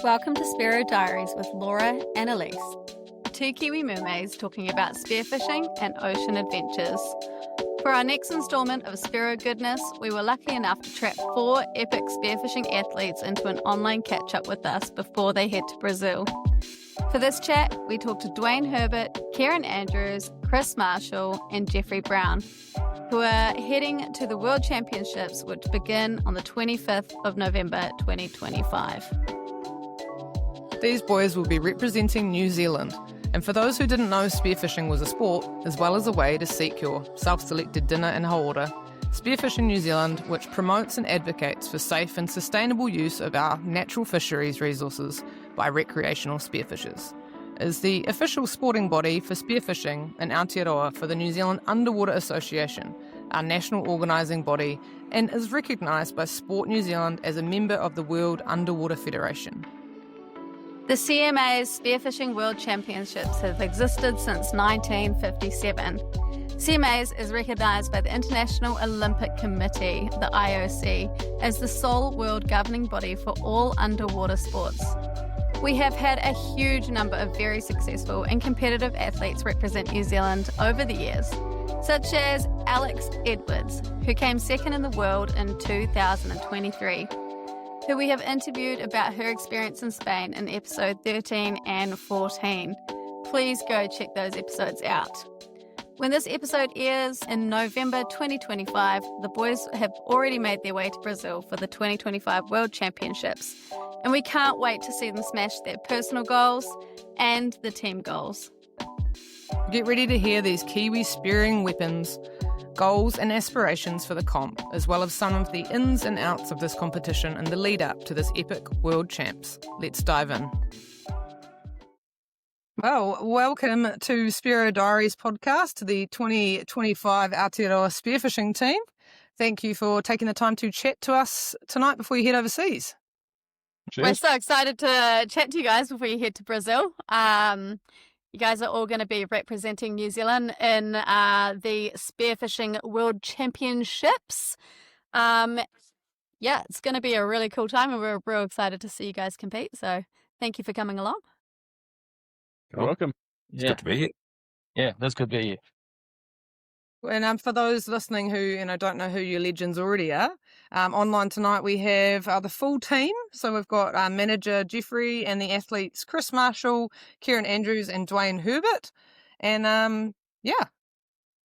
Welcome to Spearo Diaries with Laura and Elise, two Kiwi mermaids talking about spearfishing and ocean adventures. For our next instalment of Spearo Goodness, we were lucky enough to trap 4 epic spearfishing athletes into an online catch-up with us before they head to Brazil. For this chat, we talked to Dwane Herbert, Kieran Andrews, Chris Marshall and Jeffery Brown, who are heading to the World Championships, which begin on the 25th of November 2025. These boys will be representing New Zealand, and for those who didn't know spearfishing was a sport, as well as a way to seek your self-selected dinner in Haora, Spearfishing New Zealand, which promotes and advocates for safe and sustainable use of our natural fisheries resources by recreational spearfishers, is the official sporting body for spearfishing in Aotearoa for the New Zealand Underwater Association, our national organising body, and is recognised by Sport New Zealand as a member of the World Underwater Federation. The CMAS Spearfishing World Championships have existed since 1957. CMAS is recognised by the International Olympic Committee, the IOC, as the sole world governing body for all underwater sports. We have had a huge number of very successful and competitive athletes represent New Zealand over the years, such as Alex Edwards, who came second in the world in 2023. Who we have interviewed about her experience in Spain in episode 13 and 14. Please go check those episodes out. When this episode airs in November 2025, the boys have already made their way to Brazil for the 2025 World Championships, and we can't wait to see them smash their personal goals and the team goals. Get ready to hear these Kiwi spearing weapons, goals and aspirations for the comp, as well as some of the ins and outs of this competition and the lead up to this epic World Champs. Let's dive in. Well, welcome to Spearo Diaries podcast, the 2025 Aotearoa spearfishing team. Thank you for taking the time to chat to us tonight before you head overseas. Cheers. We're so excited to chat to you guys before you head to Brazil. You guys are all going to be representing New Zealand in the Spearfishing World Championships. It's going to be a really cool time and we're real excited to see you guys compete. So thank you for coming along. You're welcome. It's good to be here. Yeah, that's good to be here. And for those listening who don't know who your legends already are, online tonight we have the full team. So we've got our manager Jeffery and the athletes Chris Marshall, Kieran Andrews and Dwane Herbert. And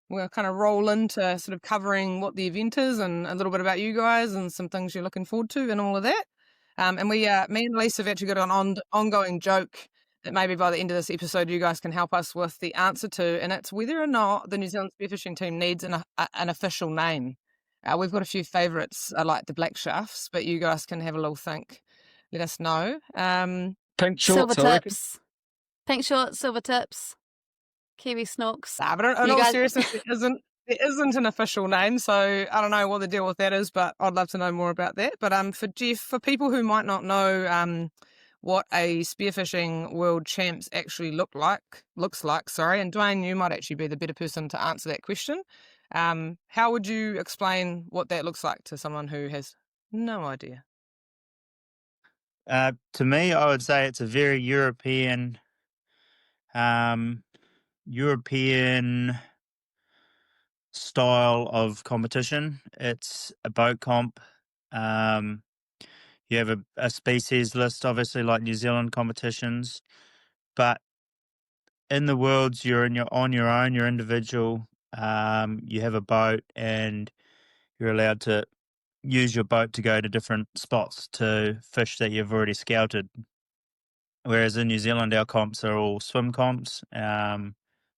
we'll kind of roll into sort of covering what the event is and a little bit about you guys and some things you're looking forward to and all of that. And me and Elise have actually got an ongoing joke that maybe by the end of this episode you guys can help us with the answer to, and it's whether or not the New Zealand spearfishing team needs an official name. We've got a few favourites like the Black Shafts, but you guys can have a little think. Let us know. Pink shorts, Pink shorts, silver tips, Kiwi snorks. But in all seriousness, there isn't an official name, so I don't know what the deal with that is, but I'd love to know more about that. But for people who might not know what a spearfishing world champs actually looks like, and Dwane, you might actually be the better person to answer that question. How would you explain what that looks like to someone who has no idea? To me, I would say it's a very European style of competition. It's a boat comp. You have a species list, obviously, like New Zealand competitions, but in the Worlds, you're on your own, you're individual. You have a boat, and you're allowed to use your boat to go to different spots to fish that you've already scouted. Whereas in New Zealand, our comps are all swim comps,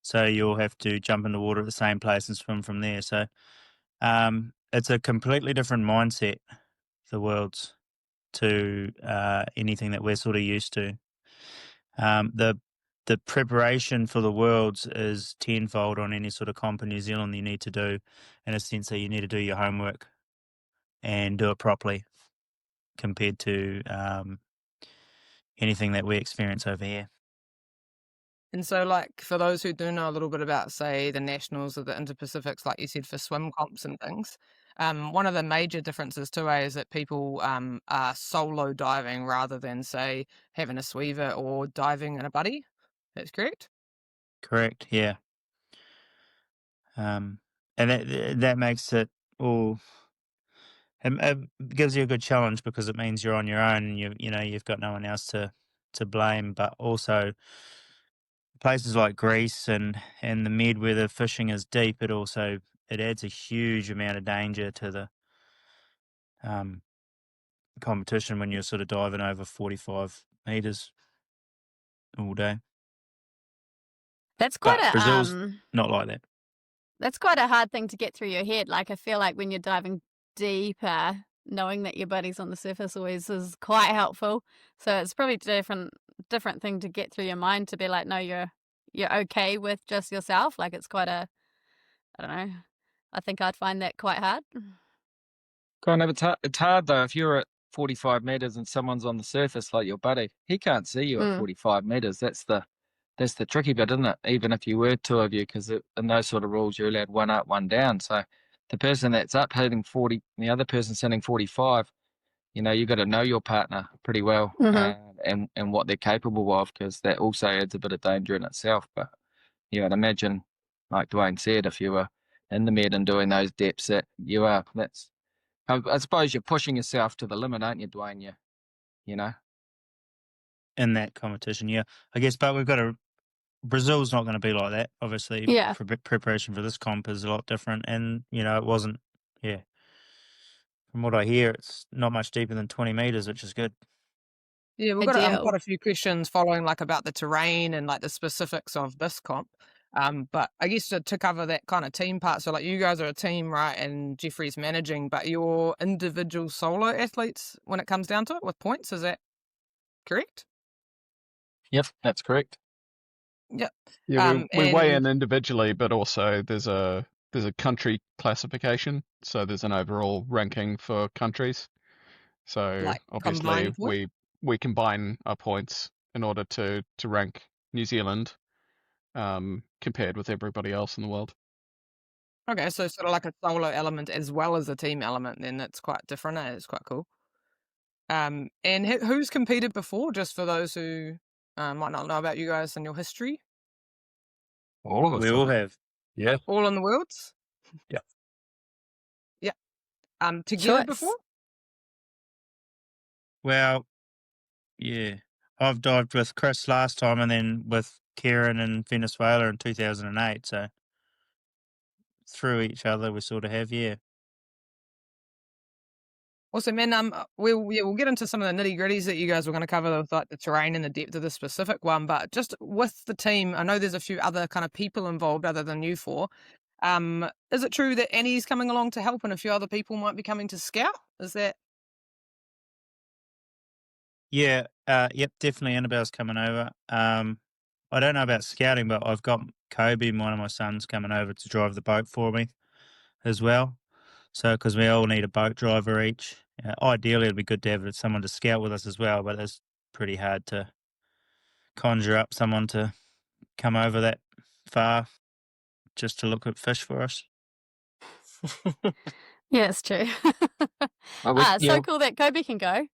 so you'll have to jump in the water at the same place and swim from there. So it's a completely different mindset, the Worlds, to anything that we're sort of used to. The preparation for the Worlds is tenfold on any sort of comp in New Zealand you need to do, in a sense that you need to do your homework and do it properly compared to anything that we experience over here. And so, like, for those who do know a little bit about, say, the nationals or the Inter-Pacifics, like you said, for swim comps and things, one of the major differences too is that people are solo diving rather than, say, having a sweever or diving in a buddy. That's correct? Correct, yeah. And that makes it all. It gives you a good challenge because it means you're on your own and you've got no one else to blame. But also places like Greece and the Med where the fishing is deep, it adds a huge amount of danger to the competition when you're sort of diving over 45 meters all day. That's quite But a Brazil's not like that. That's quite a hard thing to get through your head. Like, I feel like when you're diving deeper, knowing that your buddy's on the surface always is quite helpful. So it's probably different thing to get through your mind to be like, no, you're okay with just yourself. Like, it's quite I don't know. I think I'd find that quite hard. Kind of, it's hard though. If you're at 45 meters and someone's on the surface like your buddy, he can't see you at 45 meters. That's the tricky bit, isn't it? Even if you were two of you, because in those sort of rules, you're allowed one up, one down. So the person that's up hitting 40, and the other person's hitting 45, you got to know your partner pretty well and what they're capable of, because that also adds a bit of danger in itself. But I'd imagine, like Dwane said, if you were in the Med and doing those depths that you are, I suppose you're pushing yourself to the limit, aren't you, Dwane? You know? In that competition, yeah. I guess, but Brazil's not going to be like that. Obviously, Yeah. preparation for this comp is a lot different. And, it wasn't, from what I hear, it's not much deeper than 20 meters, which is good. Yeah, we've got quite a few questions following, like, about the terrain and, like, the specifics of this comp. But I guess to cover that kind of team part, so, like, you guys are a team, right, and Jeffrey's managing, but you're individual solo athletes when it comes down to it with points, is that correct? Yep, that's correct. Yep. Yeah, we weigh in individually, but also there's a country classification, so there's an overall ranking for countries. So Like obviously we combine our points in order to rank New Zealand compared with everybody else in the world. Okay, so sort of like a solo element as well as a team element, then that's quite different. It's quite cool. And who's competed before, just for those who might not know about you guys and your history? All of us. We all have. Yeah. All in the worlds? Yeah. Yeah. Together before? Well, yeah. I've dived with Chris last time and then with Kieran in Venezuela in 2008. So through each other, we sort of have, yeah. Awesome, man. We'll get into some of the nitty gritties that you guys were going to cover, like the terrain and the depth of the specific one. But just with the team, I know there's a few other kind of people involved other than you four. Is it true that Annie's coming along to help and a few other people might be coming to scout? Is that? Yeah. Yep. Definitely. Annabelle's coming over. I don't know about scouting, but I've got Kobe, one of my sons, coming over to drive the boat for me as well. So, because we all need a boat driver each. Ideally, it'd be good to have someone to scout with us as well, but it's pretty hard to conjure up someone to come over that far just to look at fish for us. Yeah, it's true. So cool that Kobe can go.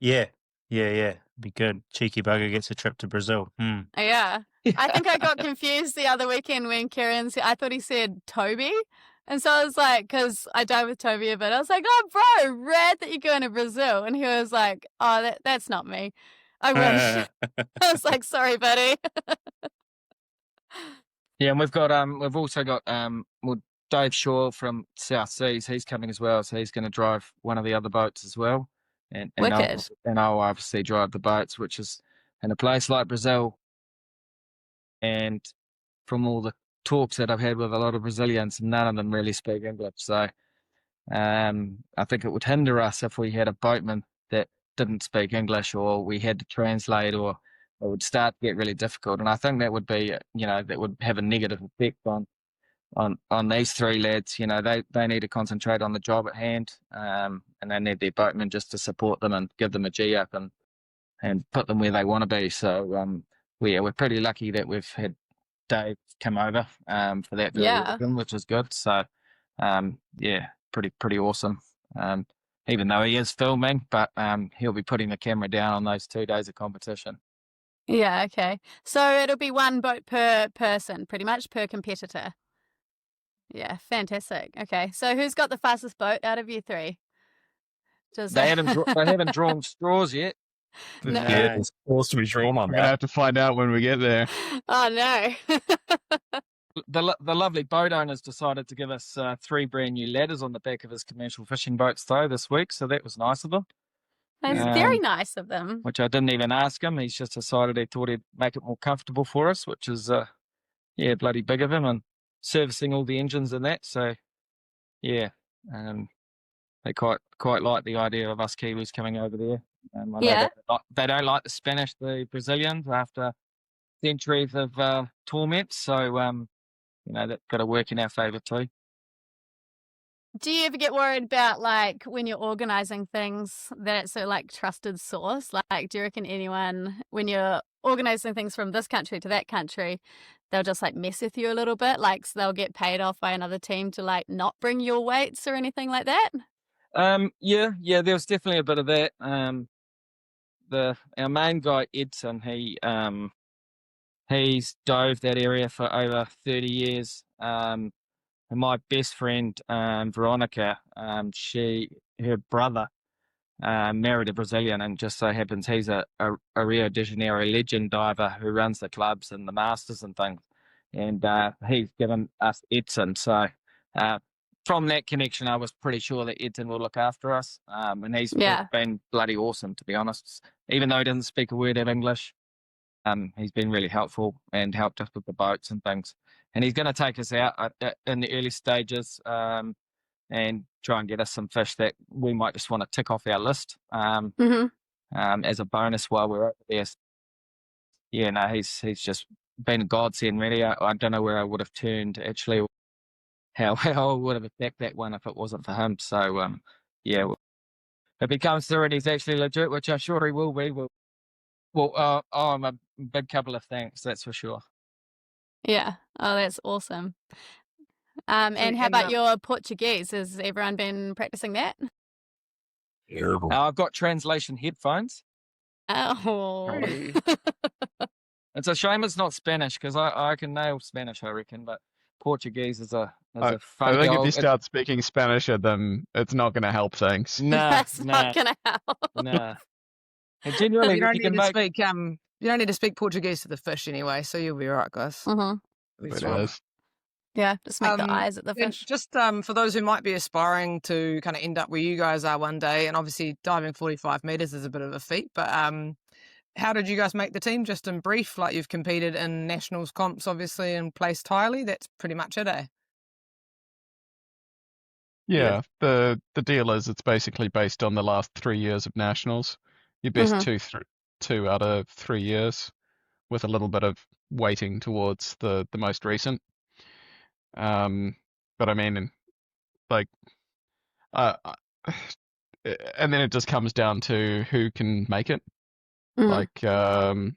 Yeah. Be good. Cheeky bugger gets a trip to Brazil. Yeah. I think I got confused the other weekend when Kieran said, I thought he said Toby. And so I was like, because I dive with Toby a bit, I was like, oh, bro, rad that you're going to Brazil. And he was like, oh, that's not me. I wish. I was like, sorry, buddy. Yeah, and we've also got Dave Shaw from South Seas. He's coming as well, so he's going to drive one of the other boats as well. And I'll obviously drive the boats, which is in a place like Brazil. And from all the talks that I've had with a lot of Brazilians, none of them really speak English. So I think it would hinder us if we had a boatman that didn't speak English, or we had to translate, or it would start to get really difficult. And I think that would be, that would have a negative effect on these three lads. They need to concentrate on the job at hand, and they need their boatmen just to support them and give them a G up and put them where they want to be. So we're pretty lucky that we've had Dave come over for that very reason, which is good. So pretty awesome. Even though he is filming, but he'll be putting the camera down on those 2 days of competition. Yeah, okay. So it'll be one boat per person, pretty much, per competitor. Yeah, fantastic. Okay, so who's got the fastest boat out of you three? They haven't drawn straws yet. No. Yeah, there's straws to be drawn on We're going to have to find out when we get there. Oh, no. The lovely boat owners decided to give us 3 brand new ladders on the back of his commercial fishing boats, though, this week, so that was nice of them. That's very nice of them. Which I didn't even ask him. He's just decided he thought he'd make it more comfortable for us, which is, bloody big of him, and servicing all the engines and that. So, they quite like the idea of us Kiwis coming over there. I know they don't like the Brazilians after centuries of torment. So, that's got to work in our favour too. Do you ever get worried about, like, when you're organising things, that it's a, like, trusted source? Like, do you reckon anyone, when you're organising things from this country to that country, they'll just, like, mess with you a little bit? Like, so they'll get paid off by another team to, like, not bring your weights or anything like that? There was definitely a bit of that. Our main guy, Edson, he's dove that area for over 30 years. And my best friend, Veronica, her brother married a Brazilian, and just so happens he's a Rio de Janeiro legend diver who runs the clubs and the masters and things. And he's given us Edson. So from that connection, I was pretty sure that Edson will look after us. And he's been bloody awesome, to be honest. Even though he doesn't speak a word of English, he's been really helpful and helped us with the boats and things. And he's going to take us out in the early stages and try and get us some fish that we might just want to tick off our list as a bonus while we're over there. He's just been a godsend, really. I don't know where I would have turned, actually, how I would have attacked that one if it wasn't for him. So, if he comes through and he's actually legit, which I'm sure he will be, I'm a big couple of thanks, that's for sure. Yeah. Oh, that's awesome. And how about your Portuguese? Has everyone been practicing that? Terrible. I've got translation headphones. Oh. It's a shame it's not Spanish, because I can nail Spanish, I reckon, but Portuguese is a I fun think if you start speaking Spanish at them, it's not going to help things. That's not going to help. No. And generally, you don't need to speak Portuguese to the fish anyway, so you'll be all right, guys. Yeah, just make the eyes at the fish. Just for those who might be aspiring to kind of end up where you guys are one day, and obviously diving 45 metres is a bit of a feat, but how did you guys make the team? Just in brief, like you've competed in nationals comps, obviously, and placed highly. That's pretty much it, eh? Yeah, the deal is it's basically based on the last 3 years of nationals. Your best two out of 3 years, with a little bit of weighting towards the most recent. But I mean, like, and then it just comes down to who can make it. Like, in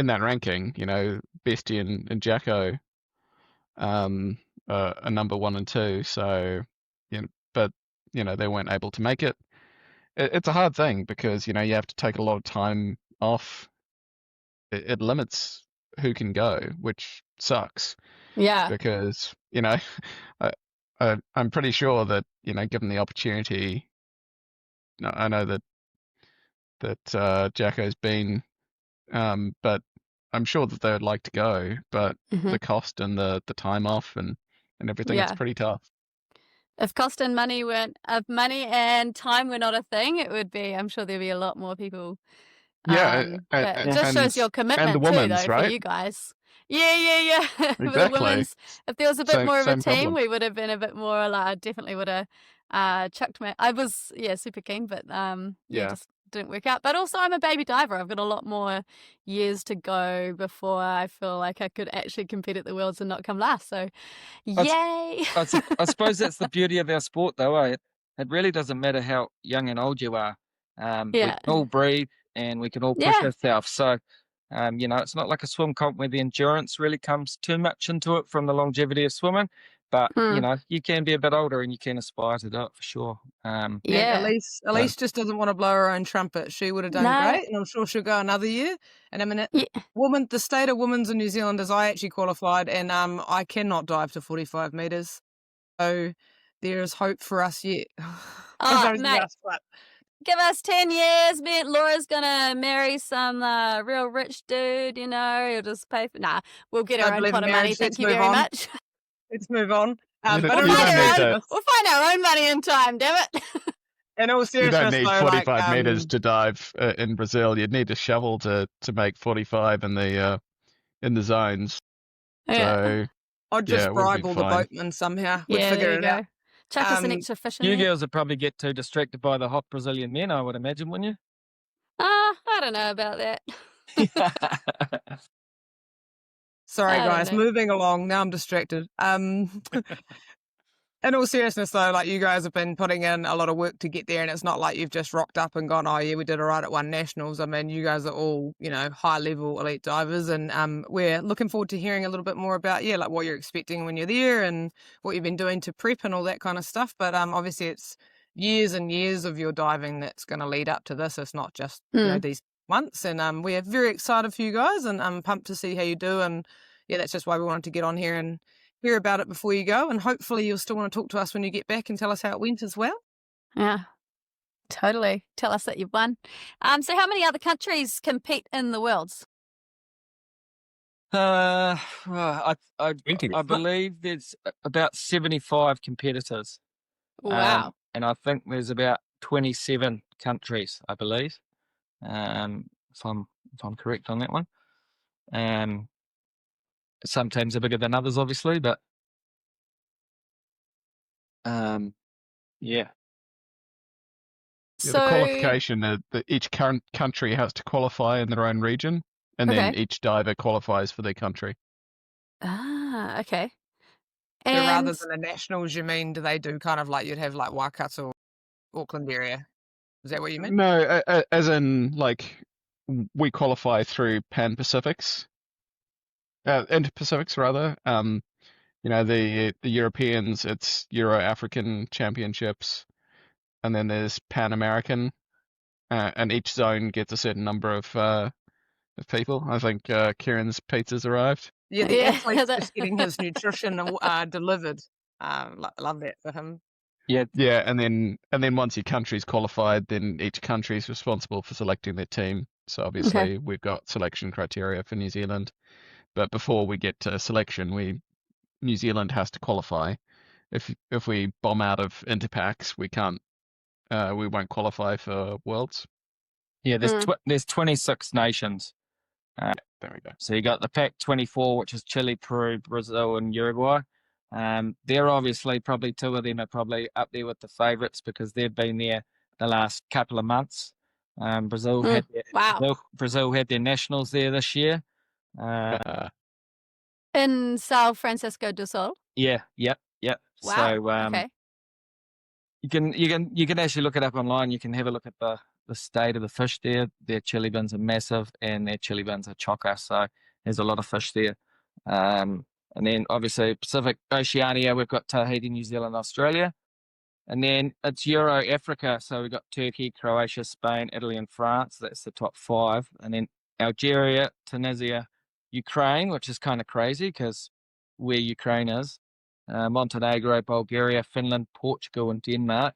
that ranking, Bestie and Jacko are number 1 and 2. So, but they weren't able to make it. It's a hard thing because, you have to take a lot of time off. It limits who can go, which sucks. Yeah. Because, I'm pretty sure that, given the opportunity, I know that Jacko's been, but I'm sure that they would like to go, but the cost and the time off and everything, it's pretty tough. If cost and money and time were not a thing, it would be, I'm sure there'd be a lot more people. Yeah. But it just shows your commitment and the women's, too, though, right? for you guys. Yeah. Exactly. The women's, if there was a bit more of a same team, problem. we would have been a bit more, like, I definitely would have chucked my, I was, super keen, but just didn't work out. But also I'm a baby diver. I've got a lot more years to go before I feel like I could actually compete at the Worlds and not come last. So yay. I suppose that's the beauty of our sport, though. It really doesn't matter how young and old you are. We can all breathe and we can all push ourselves. So It's not like a swim comp where the endurance really comes too much into it from the longevity of swimming. But, you can be a bit older and you can aspire to do it for sure. Yeah. Elise just doesn't want to blow her own trumpet. She would have done No. great, and I'm sure she'll go another year. And I mean, Yeah. the state of women's in New Zealand is I actually qualified, and I cannot dive to 45 meters. So there is hope for us yet. Oh, mate. Give us 10 years, man. Laura's gonna marry some real rich dude, he'll just pay for... Nah, we'll get our own pot of money. Thank you very much. Let's move on. You But don't in all need seriousness- We'll find our own money in time, damn it. in all You seriousness, don't need though, 45 meters to dive in Brazil. You'd need a shovel to make 45 in the zones. Yeah. So I'd just yeah, we'll be bribe all the fine. boatmen somehow. We'd Yeah, figure there you it go. out. Chuck us an extra fish in You there. girls would probably get too distracted by the hot Brazilian men, I would imagine, wouldn't you? I don't know about that. Sorry, I don't guys. know. Moving along. Now I'm distracted. In all seriousness, though, like you guys have been putting in a lot of work to get there, and it's not like you've just rocked up and gone, oh, yeah, we did all right at One Nationals. I mean, you guys are all, high-level elite divers, and we're looking forward to hearing a little bit more about, like what you're expecting when you're there and what you've been doing to prep and all that kind of stuff. But obviously it's years and years of your diving that's going to lead up to this. It's not just, these months. And we're very excited for you guys, and I'm pumped to see how you do. And, yeah, that's just why we wanted to get on here and hear about it before you go, and hopefully you'll still want to talk to us when you get back and tell us how it went as well. Yeah, totally. Tell us that you've won. So how many other countries compete in the Worlds? I believe there's about 75 competitors. Wow. And I think there's about 27 countries, I believe. If I'm correct on that one. Some teams are bigger than others, obviously, but yeah. Yeah, So the qualification, that each country has to qualify in their own region, and then each diver qualifies for their country. okay. So And rather than the nationals, you mean, do they do kind of like you'd have like Waikato, Auckland area? Is that what you mean? No, as in like we qualify through Pan-Pacifics, Inter-Pacifics rather. The Europeans, it's Euro-African Championships, and then there's Pan-American, and each zone gets a certain number of people. I think Kieran's pizza's arrived. Yeah, the Yeah, athlete's that- just getting his nutrition delivered. Love that for him. Yeah. Yeah, and then once your country's qualified, then each country is responsible for selecting their team. So obviously we've got selection criteria for New Zealand, but before we get to selection, New Zealand has to qualify. If we bomb out of Interpacks, we won't qualify for Worlds. Yeah, there's 26 nations. There we go. So you got the Pac 24, which is Chile, Peru, Brazil, and Uruguay. They're obviously probably two of them are probably up there with the favourites because they've been there the last couple of months. Brazil had their nationals there this year. in São Francisco do Sul. Yeah. Wow. So okay. you can actually look it up online. You can have a look at the state of the fish there. Their chili bins are massive, and their chili bins are chocker. So there's a lot of fish there. And then obviously Pacific Oceania, we've got Tahiti, New Zealand, Australia. And then it's Euro Africa. So we've got Turkey, Croatia, Spain, Italy, and France. That's the top 5. And then Algeria, Tunisia, Ukraine, which is kind of crazy because where Ukraine is. Montenegro, Bulgaria, Finland, Portugal, and Denmark.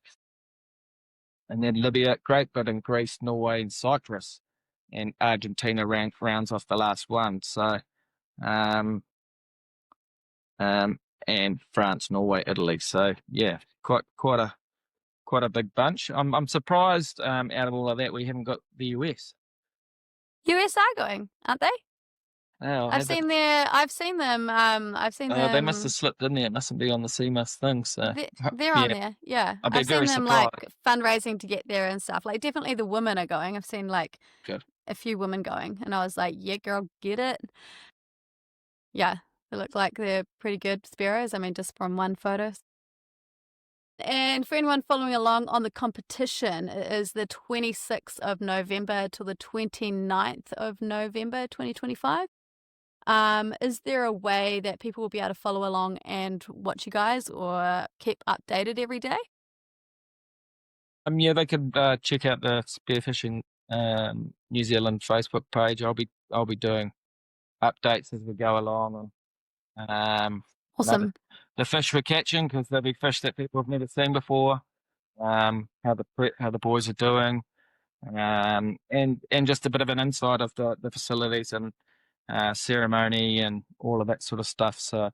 And then Libya, Great Britain, Greece, Norway, and Cyprus. And Argentina rounds off the last one. So, and France, Norway, Italy. So yeah, quite a big bunch. I'm surprised out of all of that we haven't got the US. US are going, aren't they? Oh, I've seen them. They must have slipped in there. It mustn't be on the CMAS thing. So they're on there. Yeah, I'd be I've seen very them surprised. like fundraising to get there and stuff. Like definitely the women are going. I've seen like Good. a few women going, and I was like, yeah, girl, get it. Yeah, they look like they're pretty good Spearos. I mean, just from one photo. And for anyone following along on the competition, it is the 26th of November till the 29th of November 2025. Is there a way that people will be able to follow along and watch you guys or keep updated every day? Yeah, they could check out the Spearfishing New Zealand Facebook page. I'll be doing updates as we go along, and Awesome. the fish we're catching, because there'll be fish that people have never seen before. How the boys are doing, and just a bit of an insight of the facilities and ceremony and all of that sort of stuff. So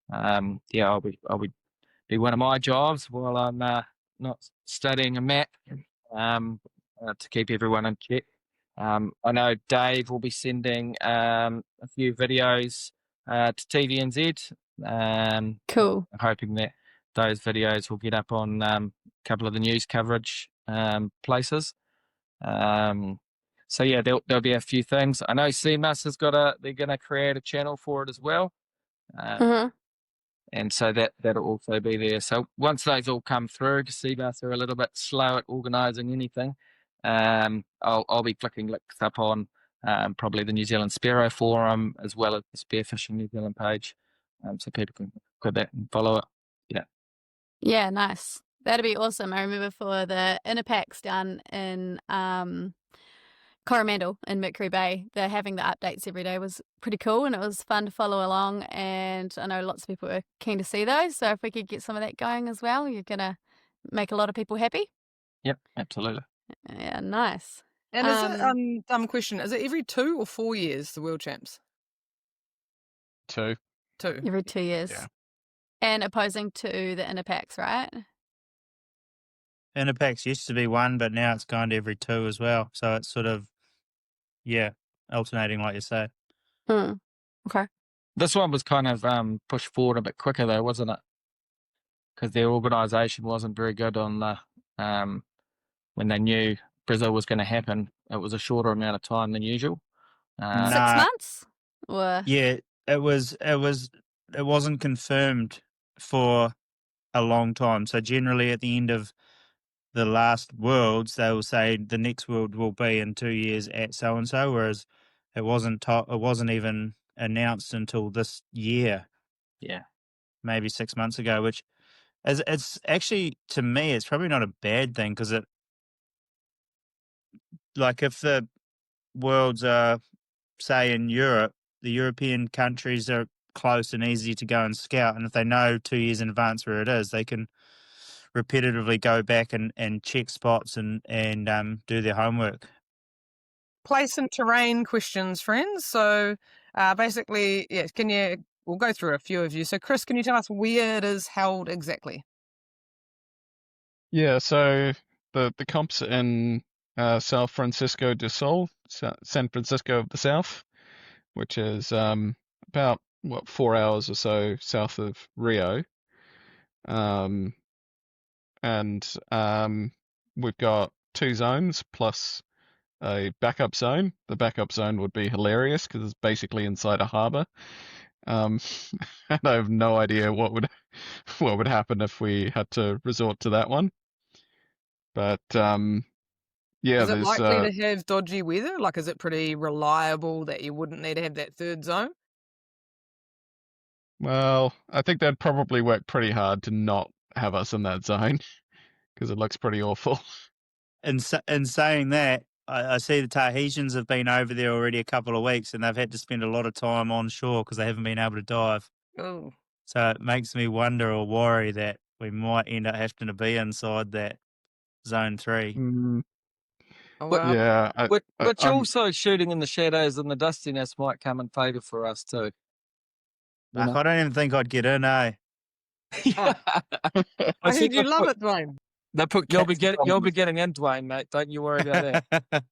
yeah, I'll be one of my jobs while I'm not studying a map to keep everyone in check. I know Dave will be sending a few videos to TVNZ. Cool. I'm hoping that those videos will get up on a couple of the news coverage places. So yeah, there'll be a few things. I know CMAS they're going to create a channel for it as well. And so that'll also be there. So once those all come through, because CMAS are a little bit slow at organising anything, I'll be flicking links up on probably the New Zealand Spearo Forum as well as the Spearfishing New Zealand page, so people can click that and follow it. Yeah. Yeah, nice. That'd be awesome. I remember for the inner packs down in Coromandel in Mercury Bay, they're having the updates every day was pretty cool, and it was fun to follow along, and I know lots of people are keen to see those, so if we could get some of that going as well, you're going to make a lot of people happy. Yep, absolutely. Yeah, nice. And is it, dumb question, is it every 2 or 4 years, the World Champs? 2. 2. Every 2 years. Yeah. And opposing to the inner packs, right? Inner packs used to be 1, but now it's gone to every 2 as well. So it's sort of, alternating like you say. Okay. This one was kind of pushed forward a bit quicker though, wasn't it? Because their organisation wasn't very good on the when they knew Brazil was going to happen. It was a shorter amount of time than usual. 6 months? Or... Yeah, it wasn't confirmed for a long time. So generally at the end of the last Worlds, they will say the next World will be in 2 years at so-and-so, whereas it wasn't even announced until this year. Yeah. Maybe 6 months ago, which it's actually, to me, it's probably not a bad thing, because it, like, if the Worlds are, say, in Europe, the European countries are close and easy to go and scout, and if they know 2 years in advance where it is, they can repetitively go back and check spots and do their homework. Place and terrain questions, friends. So basically, we'll go through a few of you. So Chris, can you tell us where it is held exactly? Yeah, so the comp's in San Francisco del Sul, San Francisco of the South, which is about 4 hours or so south of Rio. And we've got 2 zones plus a backup zone. The backup zone would be hilarious because it's basically inside a harbour. And I have no idea what would happen if we had to resort to that one. But yeah, is it there's likely to have dodgy weather? Like, is it pretty reliable that you wouldn't need to have that third zone? well, I think they'd probably work pretty hard to not have us in that zone because it looks pretty awful. In saying that, I see the Tahitians have been over there already a couple of weeks, and they've had to spend a lot of time on shore because they haven't been able to dive. Oh. So it makes me wonder or worry that we might end up having to be inside that zone 3. Oh, wow. Yeah, which also shooting in the shadows and the dustiness might come in favour for us too. I don't even think I'd get in, eh? I think you love it, Dwane. You'll be getting in, Dwane, mate. Don't you worry about that.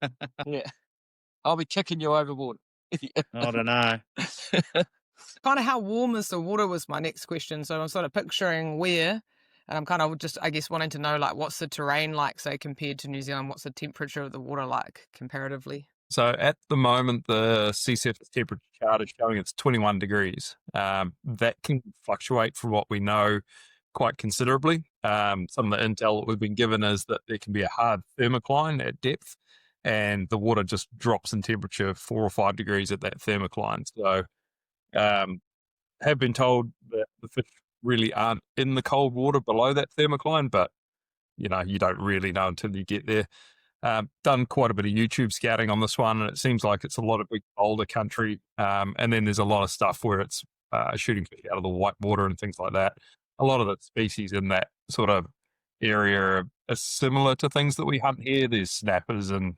Yeah, I'll be kicking you overboard. I don't know. Kind of how warm is the water was my next question. So I'm sort of picturing where, and I'm kind of just, I guess, wanting to know, like, what's the terrain like, say, compared to New Zealand? What's the temperature of the water like comparatively? So at the moment, the sea surface temperature chart is showing it's 21 degrees. That can fluctuate from what we know quite considerably. Some of the intel that we've been given is that there can be a hard thermocline at depth, and the water just drops in temperature 4 or 5 degrees at that thermocline. So have been told that the fish really aren't in the cold water below that thermocline, but you don't really know until you get there. Done quite a bit of YouTube scouting on this one, and it seems like it's a lot of big older country. And then there's a lot of stuff where it's shooting fish out of the white water and things like that. A lot of the species in that sort of area are similar to things that we hunt here. There's snappers and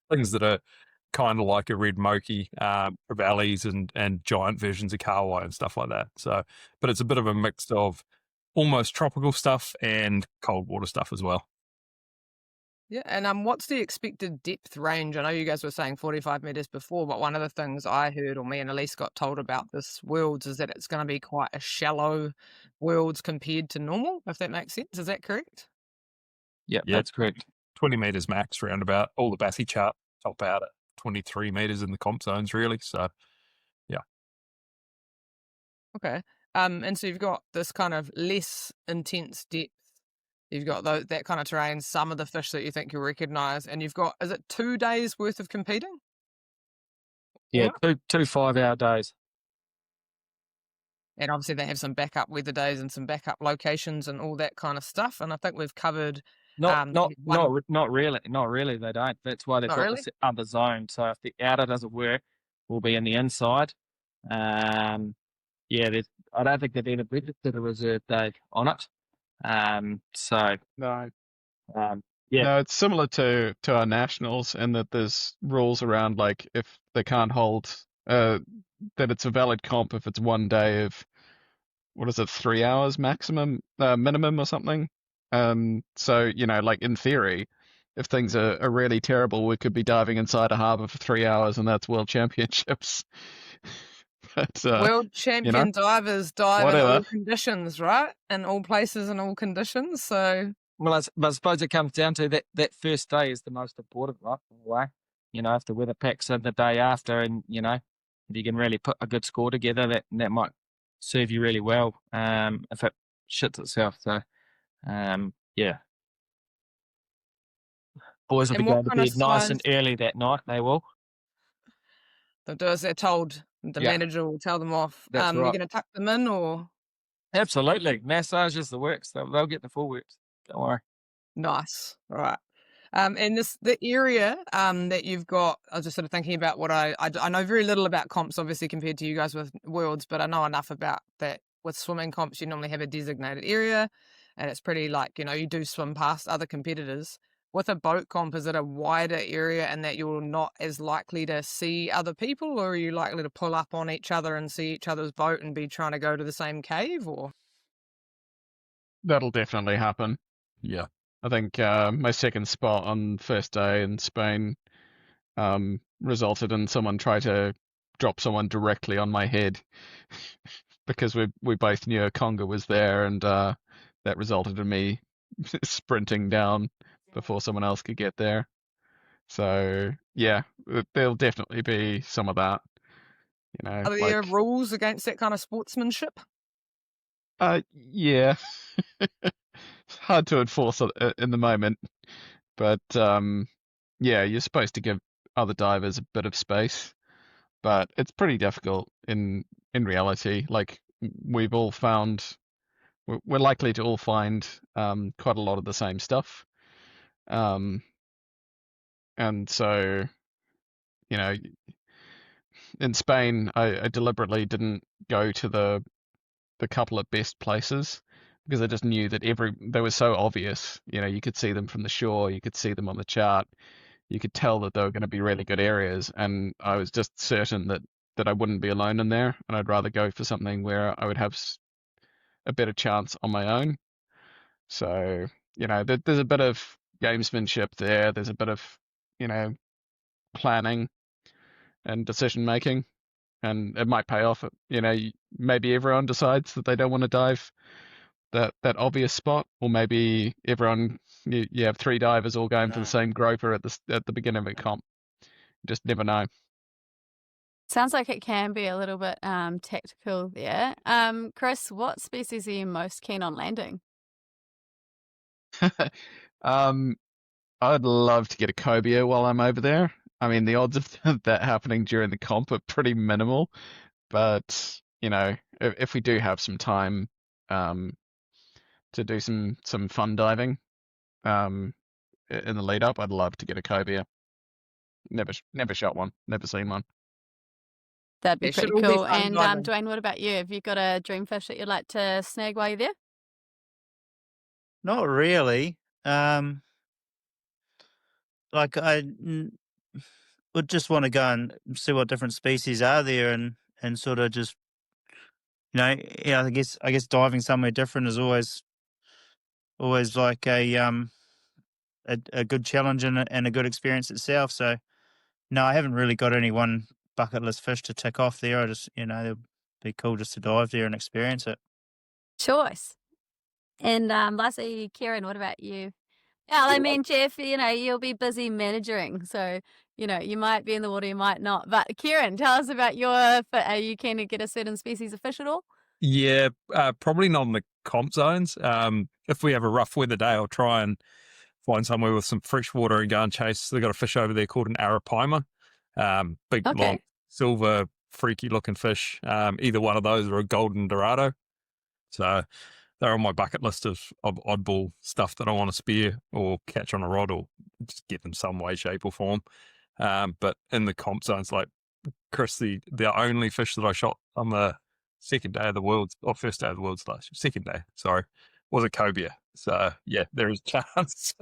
things that are kind of like a red moki, trevallies and giant versions of kahawai and stuff like that. So, but it's a bit of a mix of almost tropical stuff and cold water stuff as well. Yeah, and what's the expected depth range? I know you guys were saying 45 meters before, but one of the things I heard, or me and Elise got told about this Worlds, is that it's going to be quite a shallow Worlds compared to normal, if that makes sense. Is that correct? Yeah, that's correct. 20 meters max roundabout. All the Bathy chart top out at 23 meters in the comp zones, really. So, yeah. Okay. And so you've got this kind of less intense depth. You've got that kind of terrain, some of the fish that you think you'll recognise, and you've got, is it 2 days worth of competing? Yeah, two 5-hour days. And obviously they have some backup weather days and some backup locations and all that kind of stuff. And I think we've covered Not really. Not really. They don't. That's why they've got this other zone. So if the outer doesn't work, we'll be in the inside. I don't think they've even registered a reserve day on it. No. Yeah. No, it's similar to our nationals in that there's rules around, like, if they can't hold, that it's a valid comp if it's 1 day of, 3 hours minimum or something. So, like, in theory, if things are really terrible, we could be diving inside a harbour for 3 hours, and that's World Championships. But, World champion divers dive in all conditions, right? In all places and all conditions. So, well, I suppose it comes down to that first day is the most important, right? In a way, if the weather packs in the day after, and if you can really put a good score together, that might serve you really well. If it shits itself, so yeah. Boys will be going to bed nice and early that night. They will. They'll do as they're told. The manager will tell them off. That's right. You're going to tuck them in, or? Absolutely. Massage is the works. They'll get the full works. Don't worry. Nice. All right. And the area that you've got, I was just sort of thinking about what I know very little about comps, obviously, compared to you guys with Worlds, but I know enough about that. With swimming comps, you normally have a designated area, and it's pretty you do swim past other competitors. With a boat comp, is it a wider area and that you're not as likely to see other people, or are you likely to pull up on each other and see each other's boat and be trying to go to the same cave, or? That'll definitely happen. Yeah. I think my second spot on first day in Spain resulted in someone trying to drop someone directly on my head because we both knew a conga was there, and that resulted in me sprinting down before someone else could get there. So yeah, there'll definitely be some of that. Are there rules against that kind of sportsmanship? Yeah. It's hard to enforce in the moment, but yeah, you're supposed to give other divers a bit of space, but it's pretty difficult in reality. Like, we've all found, we're likely to all find quite a lot of the same stuff, and so in Spain, I deliberately didn't go to the couple of best places, because I just knew that they were so obvious. You could see them from the shore, you could see them on the chart, you could tell that they were going to be really good areas, and I was just certain that I wouldn't be alone in there, and I'd rather go for something where I would have a better chance on my own. So, there's a bit of gamesmanship there, there's a bit of, planning and decision making, and it might pay off. Maybe everyone decides that they don't want to dive that obvious spot, or maybe everyone, you have 3 divers all going for the same groper at the beginning of a comp. You just never know. Sounds like it can be a little bit tactical there. Chris, what species are you most keen on landing? I'd love to get a cobia while I'm over there. I mean, the odds of that happening during the comp are pretty minimal, but if we do have some time to do some fun diving in the lead up, I'd love to get a cobia. Never shot one, never seen one. That'd be It should pretty all be cool. fun And diving. Dwane, what about you? Have you got a dream fish that you'd like to snag while you're there? Not really. Like would just want to go and see what different species are there, and sort of just I guess diving somewhere different is always like a good challenge and a good experience itself. So no, I haven't really got any one bucket list fish to tick off there. I just it'd be cool just to dive there and experience it. Choice. And lastly, Kieran, what about you? Well, I mean, Jeff, you'll be busy managing, so you might be in the water, you might not. But Kieran, tell us about are you keen to get a certain species of fish at all? Yeah, probably not in the comp zones. If we have a rough weather day, I'll try and find somewhere with some fresh water and go and chase. They've got a fish over there called an arapaima. Big, long, silver, freaky looking fish. Either one of those or a golden dorado. So they're on my bucket list of oddball stuff that I want to spear or catch on a rod or just get them some way, shape or form. But in the comp zones, like Chris, the only fish that I shot on the second day of the world's, or first day of the world's second day, sorry, was a cobia. So yeah, there is a chance.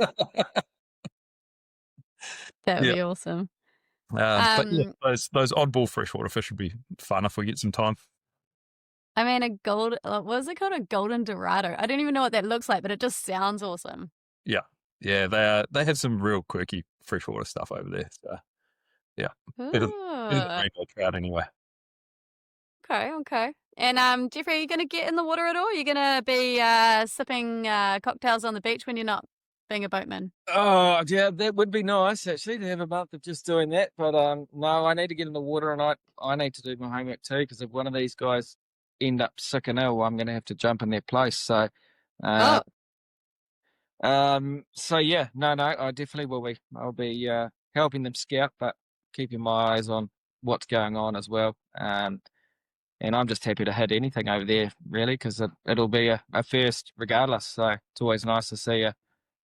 That would be awesome. But yeah, those oddball freshwater fish would be fun if we get some time. I mean, what is it called? A golden dorado. I don't even know what that looks like, but it just sounds awesome. Yeah, they have some real quirky freshwater stuff over there. So yeah, better than rainbow trout anyway. Okay. And Jeffrey, are you going to get in the water at all? Are you going to be sipping cocktails on the beach when you're not being a boatman? Oh, yeah, that would be nice actually to have a month of just doing that. But no, I need to get in the water, and I need to do my homework too, because if one of these guys end up sick and ill, I'm going to have to jump in their place. So, so yeah, no, I definitely will be. I'll be helping them scout, but keeping my eyes on what's going on as well. And I'm just happy to hit anything over there, really, because it'll be a first regardless. So it's always nice to see a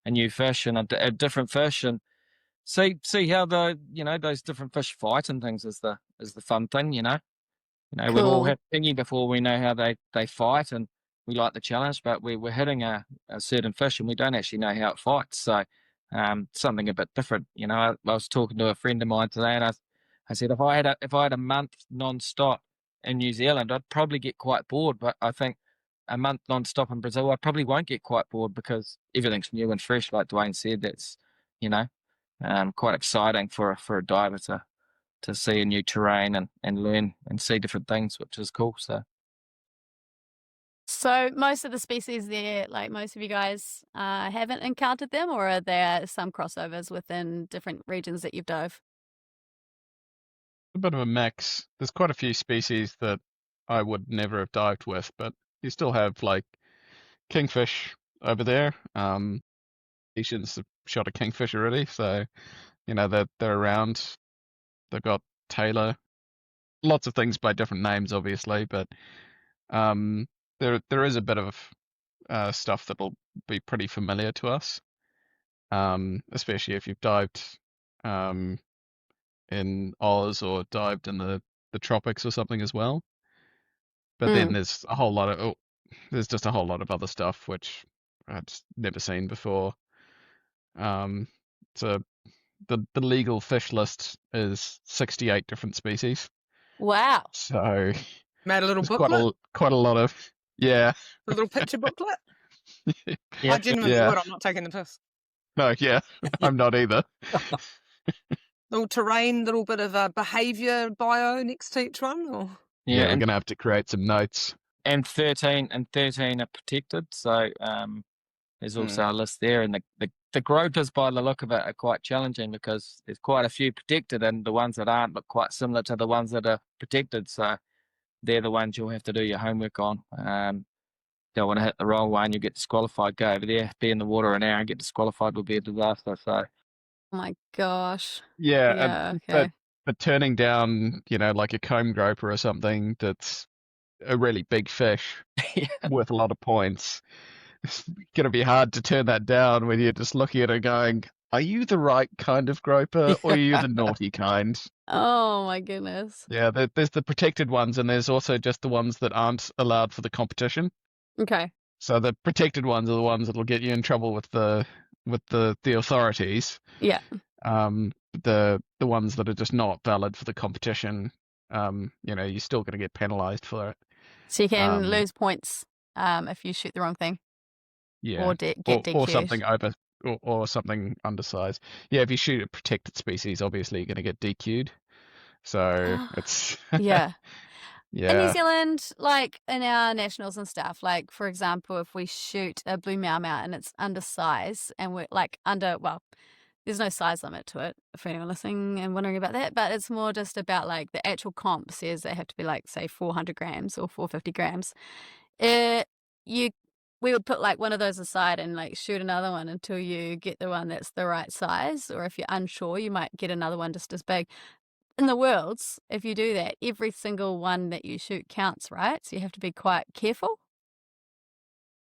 new fish and a different fish, and see how those different fish fight and things is the fun thing. Cool. We've all had thingy before. We know how they fight, and we like the challenge, but we're hitting a certain fish and we don't actually know how it fights. So something a bit different. I was talking to a friend of mine today, and I said if I had a month non-stop in New Zealand, I'd probably get quite bored. But I think a month non-stop in Brazil, I probably won't get quite bored, because everything's new and fresh. Like Dwane said, that's quite exciting for a diver to see a new terrain and learn and see different things, which is cool. So most of the species there, like most of you guys, haven't encountered them, or are there some crossovers within different regions that you've dove? A bit of a mix. There's quite a few species that I would never have dived with, but you still have like kingfish over there. Asians have shot a kingfish already, so they're around. They've got Taylor, lots of things by different names, obviously, but there is a bit of stuff that'll be pretty familiar to us, especially if you've dived in Oz or dived in the tropics or something as well. But then there's just a whole lot of other stuff which I'd never seen before. So the legal fish list is 68 different species. Wow. So made a little booklet. Quite a lot of a little picture booklet. Yeah. I genuinely would. I'm not taking the piss. No, I'm not either. Little terrain, little bit of a behaviour bio next to each one, or we're gonna have to create some notes. And 13 are protected, so There's also a list there, and the gropers, by the look of it, are quite challenging because there's quite a few protected, and the ones that aren't look quite similar to the ones that are protected. So they're the ones you'll have to do your homework on. Don't want to hit the wrong one, you get disqualified. Go over there, be in the water an hour and get disqualified will be a disaster. So, oh my gosh. Yeah, Okay. but turning down, like a comb groper or something that's a really big fish worth a lot of points, it's going to be hard to turn that down when you're just looking at it going, are you the right kind of groper or are you the naughty kind? Oh my goodness. Yeah, there's the protected ones and there's also just the ones that aren't allowed for the competition. Okay. So the protected ones are the ones that'll get you in trouble with the authorities. Yeah. The ones that are just not valid for the competition, you're still going to get penalised for it. So you can lose points if you shoot the wrong thing. Yeah. Or get DQ'd. Or something over, or something undersized. Yeah, if you shoot a protected species, obviously you're going to get DQ'd. So it's Yeah. yeah. In New Zealand, like in our nationals and stuff, like for example, if we shoot a blue maumau and it's undersized and we're like there's no size limit to it, if anyone listening and wondering about that, but it's more just about like the actual comp says they have to be like, say, 400 grams or 450 grams. We would put like one of those aside and like shoot another one until you get the one that's the right size, or if you're unsure, you might get another one just as big. In the worlds, if you do that, every single one that you shoot counts, right? So you have to be quite careful.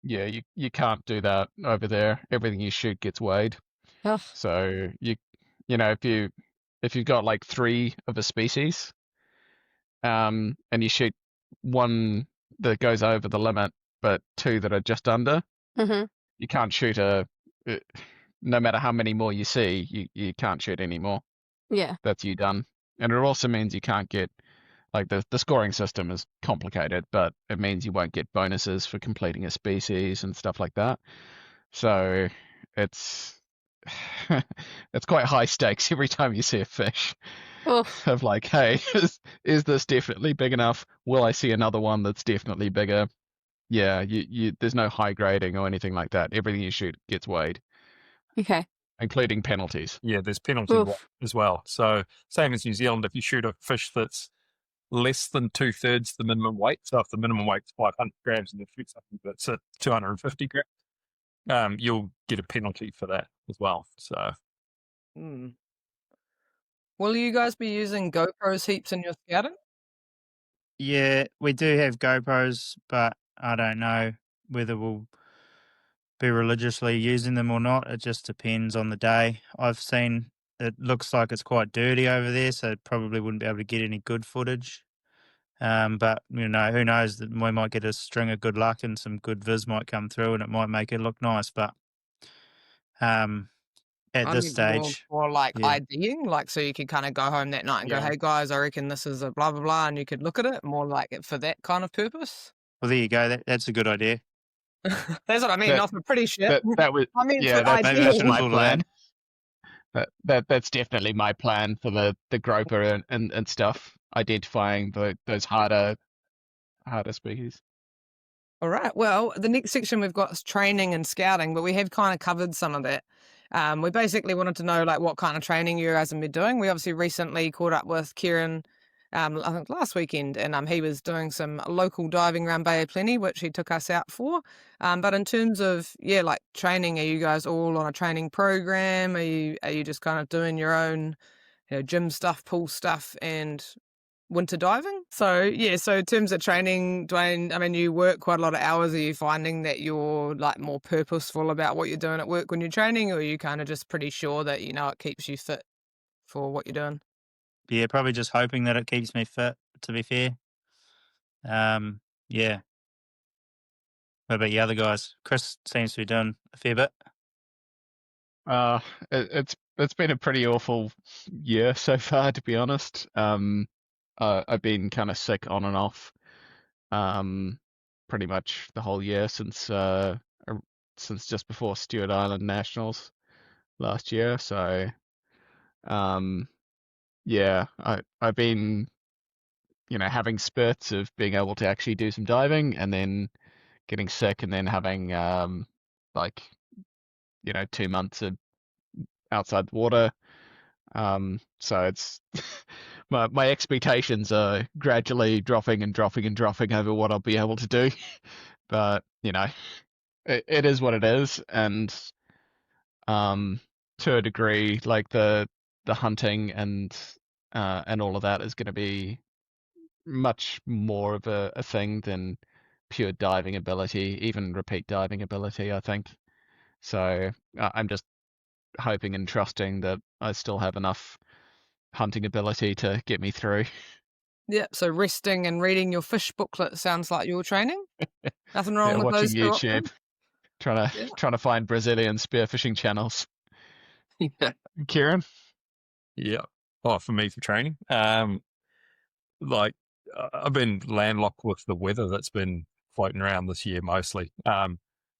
Yeah, you can't do that over there. Everything you shoot gets weighed. Ugh. So if you've got like 3 of a species, and you shoot one that goes over the limit, but 2 that are just under, you can't shoot no matter how many more you see, you can't shoot anymore. Yeah. That's you done. And it also means you can't get, like the scoring system is complicated, but it means you won't get bonuses for completing a species and stuff like that. So it's quite high stakes every time you see a fish. Of like, hey, is this definitely big enough? Will I see another one that's definitely bigger? Yeah, there's no high grading or anything like that. Everything you shoot gets weighed. Okay. Including penalties. Yeah, there's penalties as well. So same as New Zealand, if you shoot a fish that's less than 2/3 the minimum weight, so if the minimum weight's 500 grams and you shoot something that's at 250 grams, you'll get a penalty for that as well. So, Will you guys be using GoPros heaps in your scouting? Yeah, we do have GoPros, but I don't know whether we'll be religiously using them or not. It just depends on the day. I've seen it looks like it's quite dirty over there, so probably wouldn't be able to get any good footage. But who knows, that we might get a string of good luck and some good viz might come through and it might make it look nice. But at this stage, more like IDing, like so you could kind of go home that night and go, hey guys, I reckon this is a blah blah blah, and you could look at it more like it for that kind of purpose. Well, there you go. That's a good idea. That's what I mean. Not for pretty shit. That was, I mean, maybe that's my plan. That's definitely my plan for the groper and stuff. Identifying those harder species. All right. Well, the next section we've got is training and scouting, but we have kind of covered some of that. We basically wanted to know like what kind of training you guys have been doing. We obviously recently caught up with Kieran, I think last weekend, and he was doing some local diving around Bay of Plenty, which he took us out for. But in terms of like training, are you guys all on a training program? Are you just kind of doing your own, gym stuff, pool stuff, and winter diving? So in terms of training, Dwane, I mean, you work quite a lot of hours. Are you finding that you're like more purposeful about what you're doing at work when you're training, or are you kind of just pretty sure that it keeps you fit for what you're doing? Yeah, probably just hoping that it keeps me fit, to be fair. Yeah. What about the other guys? Chris seems to be doing a fair bit. It's been a pretty awful year so far, to be honest. I've been kind of sick on and off, pretty much the whole year since just before Stewart Island Nationals last year. So, yeah, I've been, having spurts of being able to actually do some diving and then getting sick and then having like, 2 months outside the water. So it's my expectations are gradually dropping and dropping and dropping over what I'll be able to do. But it is what it is, and to a degree, like the hunting and all of that is going to be much more of a thing than pure diving ability, even repeat diving ability, I think. So I'm just hoping and trusting that I still have enough hunting ability to get me through. Yeah, so resting and reading your fish booklet sounds like your training. Nothing wrong with watching those two options. YouTube, trying to find Brazilian spearfishing channels. Kieran? Yeah. Oh, for me for training, like I've been landlocked with the weather that's been floating around this year mostly.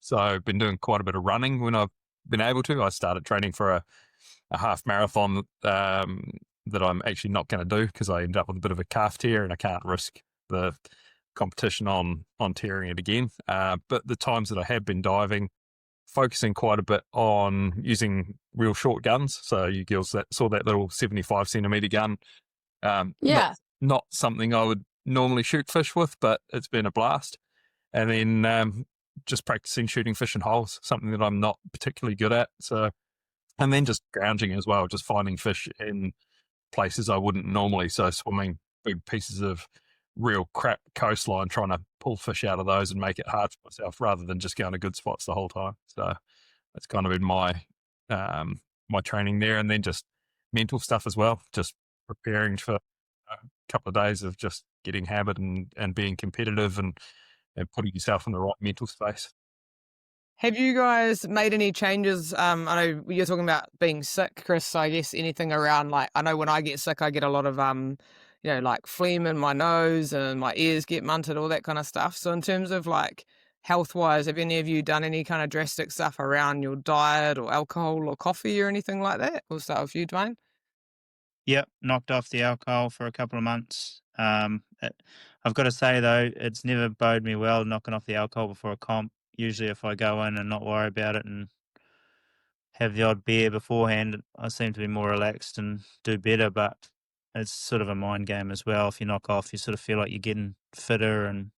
So I've been doing quite a bit of running when I've been able to. I started training for a half marathon that I'm actually not going to do because I ended up with a bit of a calf tear and I can't risk the competition on tearing it again. But the times that I have been diving, focusing quite a bit on using real short guns. So you girls that saw that little 75 centimeter gun. Not something I would normally shoot fish with, but it's been a blast. And then just practicing shooting fish in holes, something that I'm not particularly good at. So, and then just grounding as well, just finding fish in places I wouldn't normally. So swimming big pieces of real crap coastline, trying to pull fish out of those and make it hard for myself rather than just going to good spots the whole time. So that's kind of been my my training there. And then just mental stuff as well, just preparing for a couple of days of just getting habit and being competitive and putting yourself in the right mental space. Have you guys made any changes? I know you're talking about being sick, Chris. So I guess anything around, like, I know when I get sick, I get a lot of, like phlegm in my nose and my ears get munted, all that kind of stuff. So in terms of like health-wise, have any of you done any kind of drastic stuff around your diet or alcohol or coffee or anything like that? We'll start with you, Dwane. Yep, knocked off the alcohol for a couple of months. I've got to say, though, it's never bode me well knocking off the alcohol before a comp. Usually if I go in and not worry about it and have the odd beer beforehand, I seem to be more relaxed and do better, but it's sort of a mind game as well. If you knock off, you sort of feel like you're getting fitter and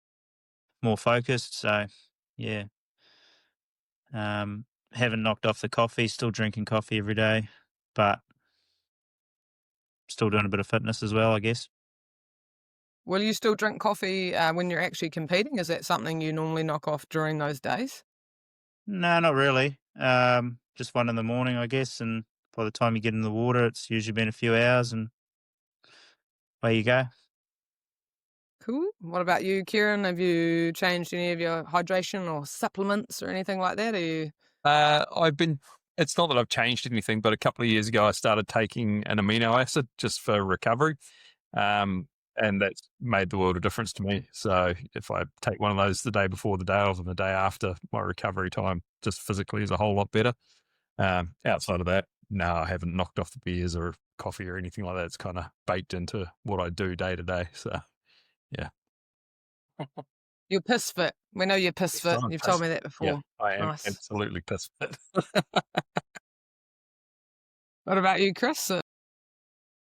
more focused. So, yeah. Haven't knocked off the coffee, still drinking coffee every day, but still doing a bit of fitness as well, I guess. Will you still drink coffee when you're actually competing? Is that something you normally knock off during those days? No, not really. Just one in the morning, I guess, and by the time you get in the water, it's usually been a few hours, and away you go. Cool. What about you, Kieran? Have you changed any of your hydration or supplements or anything like that? It's not that I've changed anything, but a couple of years ago, I started taking an amino acid just for recovery. And that's made the world of difference to me. So if I take one of those the day before the day of and the day after, my recovery time just physically is a whole lot better. Outside of that, no, I haven't knocked off the beers or coffee or anything like that. It's kind of baked into what I do day to day. So, yeah. You're piss fit. We know you're piss fit. You've told me that before. Yeah, I am Nice. absolutely piss fit. What about you, Chris?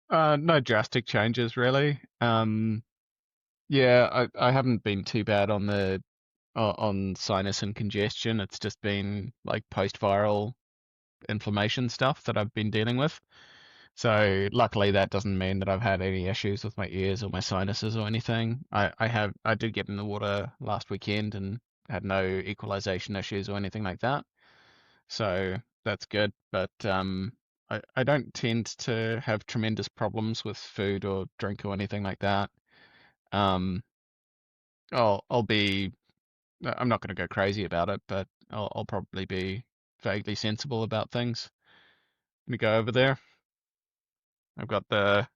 No drastic changes really. Yeah, I haven't been too bad on sinus and congestion. It's just been like post-viral inflammation stuff that I've been dealing with. So luckily that doesn't mean that I've had any issues with my ears or my sinuses or anything. I did get in the water last weekend and had no equalization issues or anything like that. So that's good. But I don't tend to have tremendous problems with food or drink or anything like that. I'm not going to go crazy about it, but I'll probably be vaguely sensible about things. Let me go over there. I've got the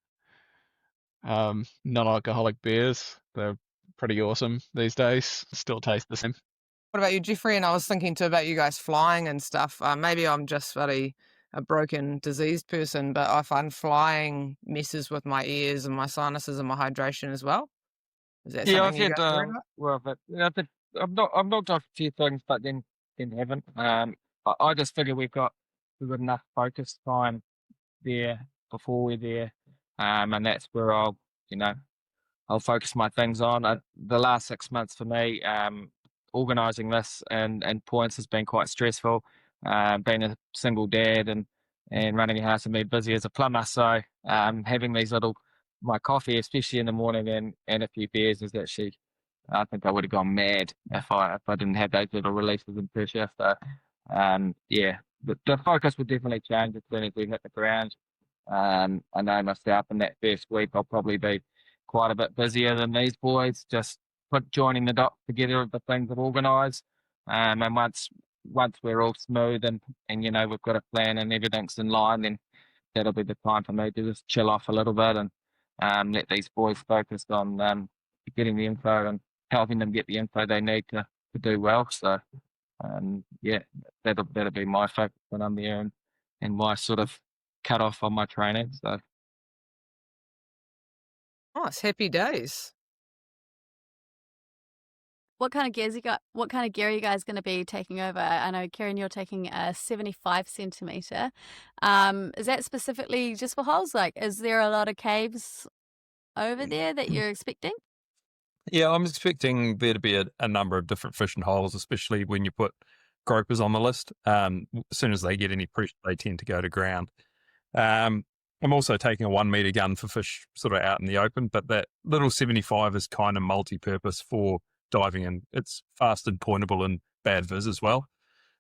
non-alcoholic beers. They're pretty awesome these days. Still taste the same. What about you, Jeffrey? And I was thinking too about you guys flying and stuff. Maybe I'm just very a broken, diseased person, but I find flying messes with my ears and my sinuses and my hydration as well. Is that something you guys worry about? I've knocked off a few things, but then in heaven. I just figure we've got enough focus time there before we're there, and that's where I'll focus my things on. The last 6 months for me, organising this and points has been quite stressful. Being a single dad and running a house and being busy as a plumber, so having these my coffee, especially in the morning, and a few beers is actually, I think I would have gone mad if I didn't have those little releases in pressure. So the focus would definitely change as soon as we hit the ground. I know myself in that first week I'll probably be quite a bit busier than these boys, just joining the dots together of the things I've organised. And once we're all smooth and we've got a plan and everything's in line, then that'll be the time for me to just chill off a little bit and let these boys focus on getting the info and helping them get the info they need to do well. So that'll be my focus when I'm there and my sort of cut off on my training. So nice, happy days. What kind of gear are you guys going to be taking over? I know, Kieran, you're taking a 75 centimetre. Is that specifically just for holes? Like, is there a lot of caves over there that you're expecting? Yeah, I'm expecting there to be a number of different fishing holes, especially when you put gropers on the list. As soon as they get any pressure, they tend to go to ground. I'm also taking a 1 metre gun for fish sort of out in the open, but that little 75 is kind of multi-purpose for diving in. It's fast and pointable and bad viz as well.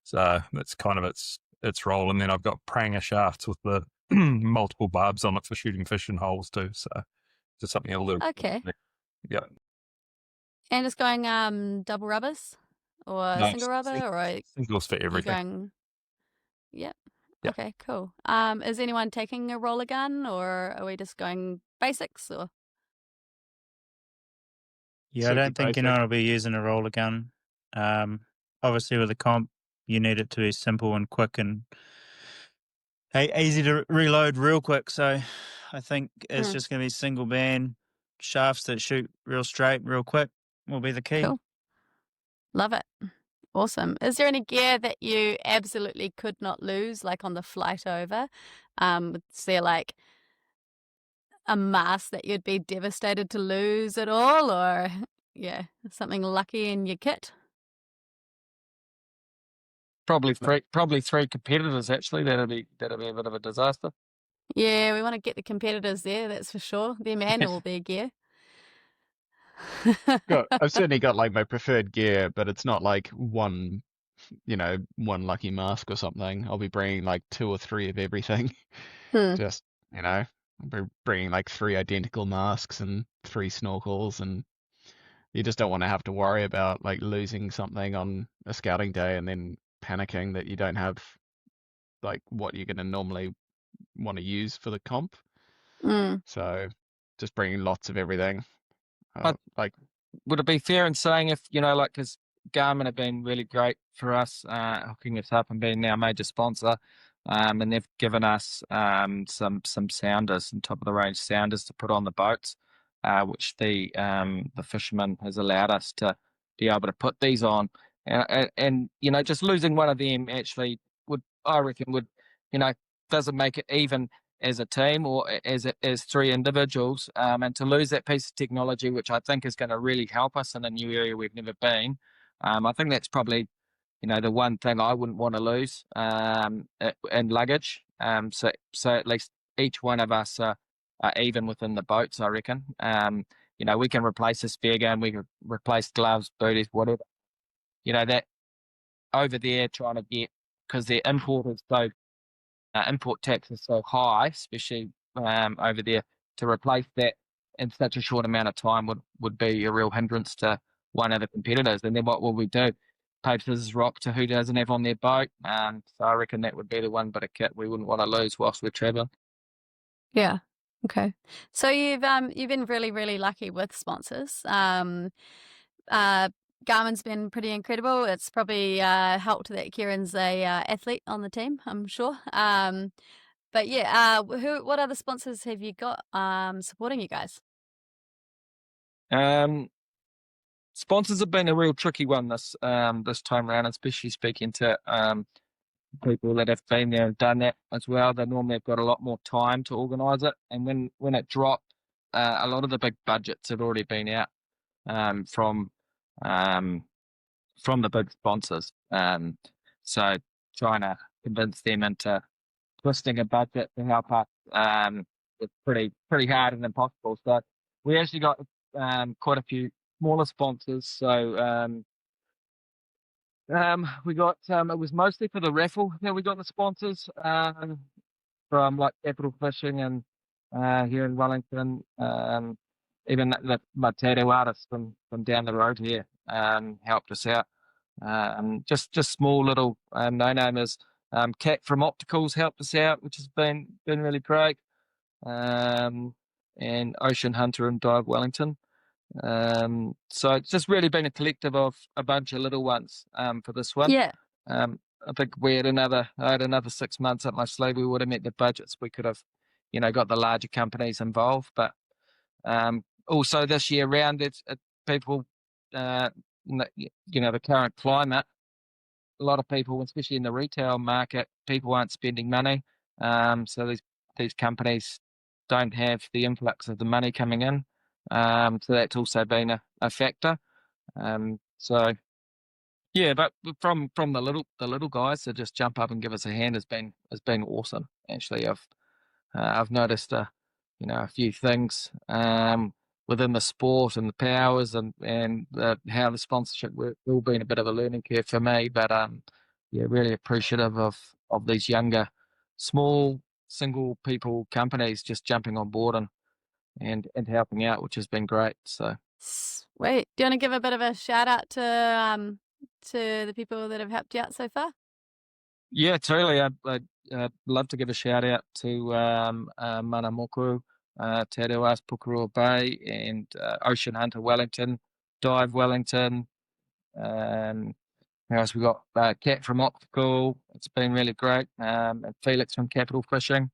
So that's kind of its role. And then I've got pranger shafts with the multiple barbs on it for shooting fish in holes too. So just something a little. Okay. Yeah. And just going double rubbers or single rubber or singles for everything. Yep. Yeah. Okay, cool. Is anyone taking a roller gun or are we just going basics or? Yeah, I don't think anyone will be using a roller gun. Obviously with the comp, you need it to be simple and quick and easy to reload real quick. So I think it's just going to be single band shafts that shoot real straight, real quick will be the key. Cool. Love it. Awesome. Is there any gear that you absolutely could not lose, like on the flight over? Is there like a mask that you'd be devastated to lose at all, or something lucky in your kit? Probably three competitors actually. That'll be a bit of a disaster. Yeah, we want to get the competitors there, that's for sure. Their man will be gear. I've certainly got like my preferred gear, but it's not like one lucky mask or something. I'll be bringing like 2 or 3 of everything. Just, I'll be bringing like 3 identical masks and 3 snorkels, and you just don't want to have to worry about like losing something on a scouting day and then panicking that you don't have like what you're going to normally want to use for the comp. So just bringing lots of everything. Would it be fair in saying if, because Garmin have been really great for us, hooking us up and being our major sponsor, and they've given us some sounders, some top of the range sounders to put on the boats, which the fisherman has allowed us to be able to put these on, and just losing one of them actually doesn't make it even as a team or as 3 individuals, and to lose that piece of technology, which I think is going to really help us in a new area we've never been. I think that's probably, the one thing I wouldn't want to lose in luggage. So at least each one of us are even within the boats, I reckon. We can replace a spear gun, we can replace gloves, booties, whatever. That over there trying to get, because their import tax is so high, especially over there, to replace that in such a short amount of time would be a real hindrance to one of the competitors. And then what will we do? Paper, scissors, rock to who doesn't have on their boat. So I reckon that would be the one bit of kit we wouldn't want to lose whilst we're traveling. Yeah. Okay. So you've been really, really lucky with sponsors. Garmin's been pretty incredible. It's probably helped that Kieran's a athlete on the team, I'm sure. But yeah, what other sponsors have you got supporting you guys? sponsors have been a real tricky one this time around, especially speaking to people that have been there and done that as well. They normally have got a lot more time to organise it, and when it dropped, a lot of the big budgets had already been out from the big sponsors. So trying to convince them into twisting a budget to help us was pretty hard and impossible. So we actually got quite a few smaller sponsors. So we got it was mostly for the raffle that we got the sponsors from like Capital Fishing and here in Wellington. Even my tattoo artist from down the road here helped us out. Just small little no-namers. Cat from Opticals helped us out, which has been really great. And Ocean Hunter and Dive Wellington. So it's just really been a collective of a bunch of little ones for this one. Yeah. I think I had another 6 months up my sleeve. We would have met the budgets. We could have, got the larger companies involved. But also this year round, it's people, the current climate. A lot of people, especially in the retail market, people aren't spending money. So these companies don't have the influx of the money coming in. So that's also been a factor. So yeah, but from the little guys to just jump up and give us a hand has been awesome. Actually, I've noticed a few things within the sport and the powers and how the sponsorship works. It's all been a bit of a learning curve for me, but yeah, really appreciative of these younger, small single people companies just jumping on board and helping out, which has been great. So wait, do you want to give a bit of a shout out to the people that have helped you out so far? Yeah, totally. I'd love to give a shout out to Mana Moku, Te Rewas, Pukerua Bay, and Ocean Hunter Wellington, Dive Wellington. Who else we got? Cat from Optical. It's been really great. And Felix from Capital Fishing.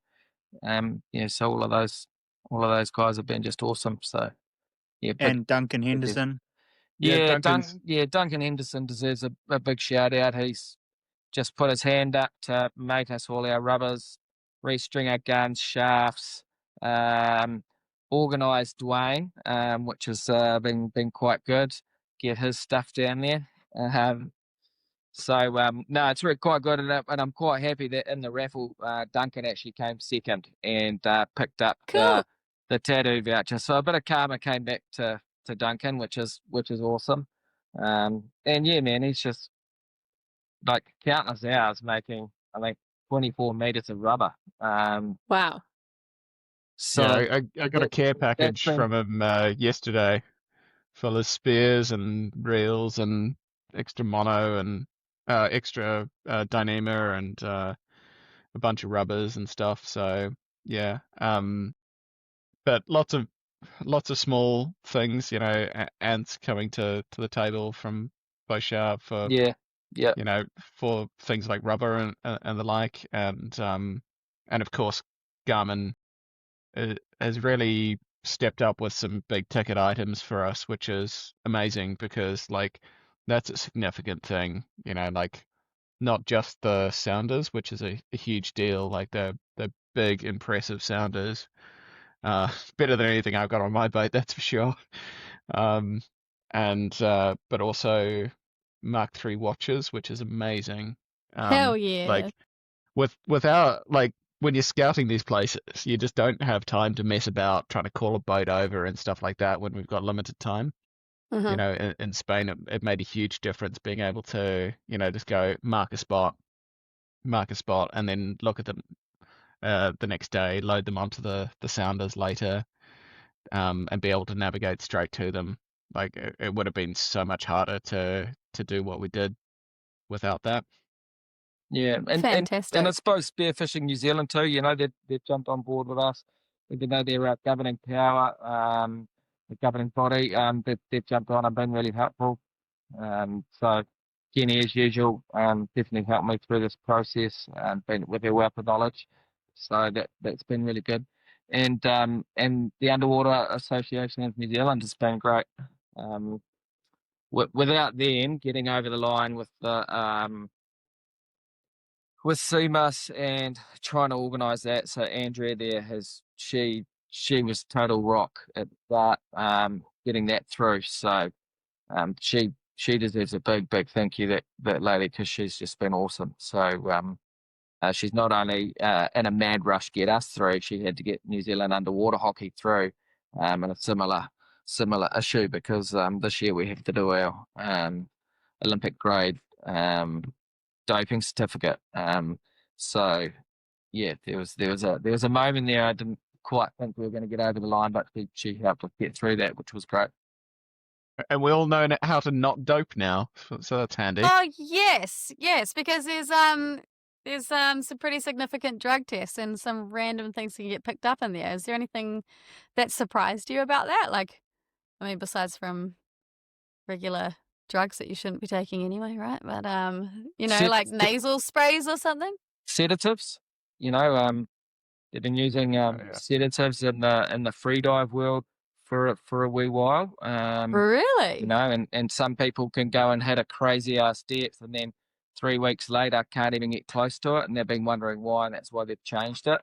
Yeah, so all of those guys have been just awesome. So yeah, and Duncan Henderson. Yeah, Duncan Henderson deserves a big shout out. He's just put his hand up to make us all our rubbers, restring our guns, shafts, organised Dwane, which has been quite good. Get his stuff down there. So no, it's really quite good, and I'm quite happy that in the raffle, Duncan actually came second and picked up the tattoo voucher. So a bit of karma came back to Duncan, which is awesome. And yeah, man, he's just like countless hours making, I think, 24 meters of rubber. Wow. So yeah, I got a care package from him yesterday, full of spears and reels and extra mono and extra dynamo and a bunch of rubbers and stuff. So yeah, but lots of small things, ants coming to the table from Beauchamp for for things like rubber and the like, and of course Garmin has really stepped up with some big ticket items for us, which is amazing because like that's a significant thing, like not just the sounders, which is a huge deal, like the big impressive sounders. Better than anything I've got on my boat, that's for sure. But also Mark III watches, which is amazing. Hell yeah! Like without like when you're scouting these places, you just don't have time to mess about trying to call a boat over and stuff like that when we've got limited time. Mm-hmm. In Spain, it made a huge difference being able to, just go mark a spot, and then look at them the next day, load them onto the sounders later, and be able to navigate straight to them. Like it would have been so much harder to do what we did without that. Yeah, fantastic. And I suppose Spearfishing New Zealand too. They've jumped on board with us, even though they're governing power, the governing body. They've jumped on and been really helpful. So Jenny, as usual, definitely helped me through this process, been with her wealth of knowledge. So that's been really good. And the Underwater Association of New Zealand has been great. without them getting over the line with the with CMAS and trying to organise that. So Andrea there she was total rock at that, getting that through. So she deserves a big thank you, that lady, because she's just been awesome. So she's not only in a mad rush to get us through, she had to get New Zealand underwater hockey through, in a similar issue, because this year we have to do our Olympic grade doping certificate. So yeah, there was a moment there I didn't quite think we were going to get over the line, but she helped us get through that, which was great. And we all know how to not dope now, so that's handy. Oh yes, because there's some pretty significant drug tests and some random things that can get picked up in there. Is there anything that surprised you about that? Like, I mean, besides from regular drugs that you shouldn't be taking anyway, right? But like nasal sprays or something. Sedatives, they've been using sedatives in the freedive world for a wee while. Really? And some people can go and hit a crazy ass depth, and then 3 weeks later can't even get close to it, and they've been wondering why, and that's why they've changed it.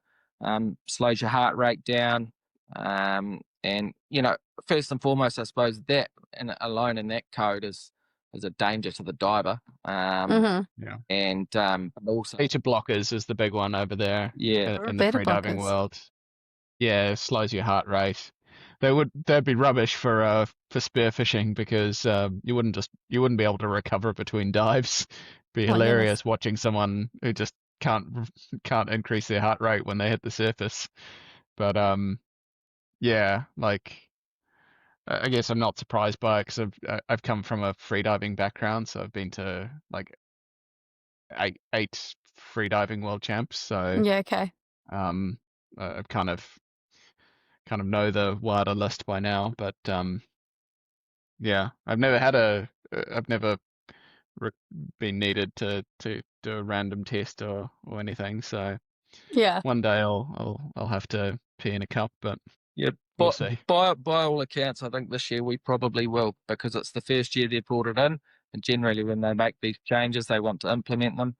Slows your heart rate down, and first and foremost, I suppose that alone in that code is a danger to the diver. And also beta blockers is the big one over there. Yeah, in the freediving world. Yeah, it slows your heart rate. They'd be rubbish for spearfishing, because you wouldn't be able to recover between dives. Be hilarious watching someone who just can't increase their heart rate when they hit the surface. But yeah, like, I guess I'm not surprised by it, because I've come from a freediving background, so I've been to like eight freediving world champs. So yeah, okay. I've kind of know the wider list by now, but yeah, I've never been needed to do a random test or anything. So yeah, one day I'll have to pee in a cup, but yeah, we'll see. By all accounts, I think this year we probably will, because it's the first year they've brought it in, and generally when they make these changes, they want to implement them.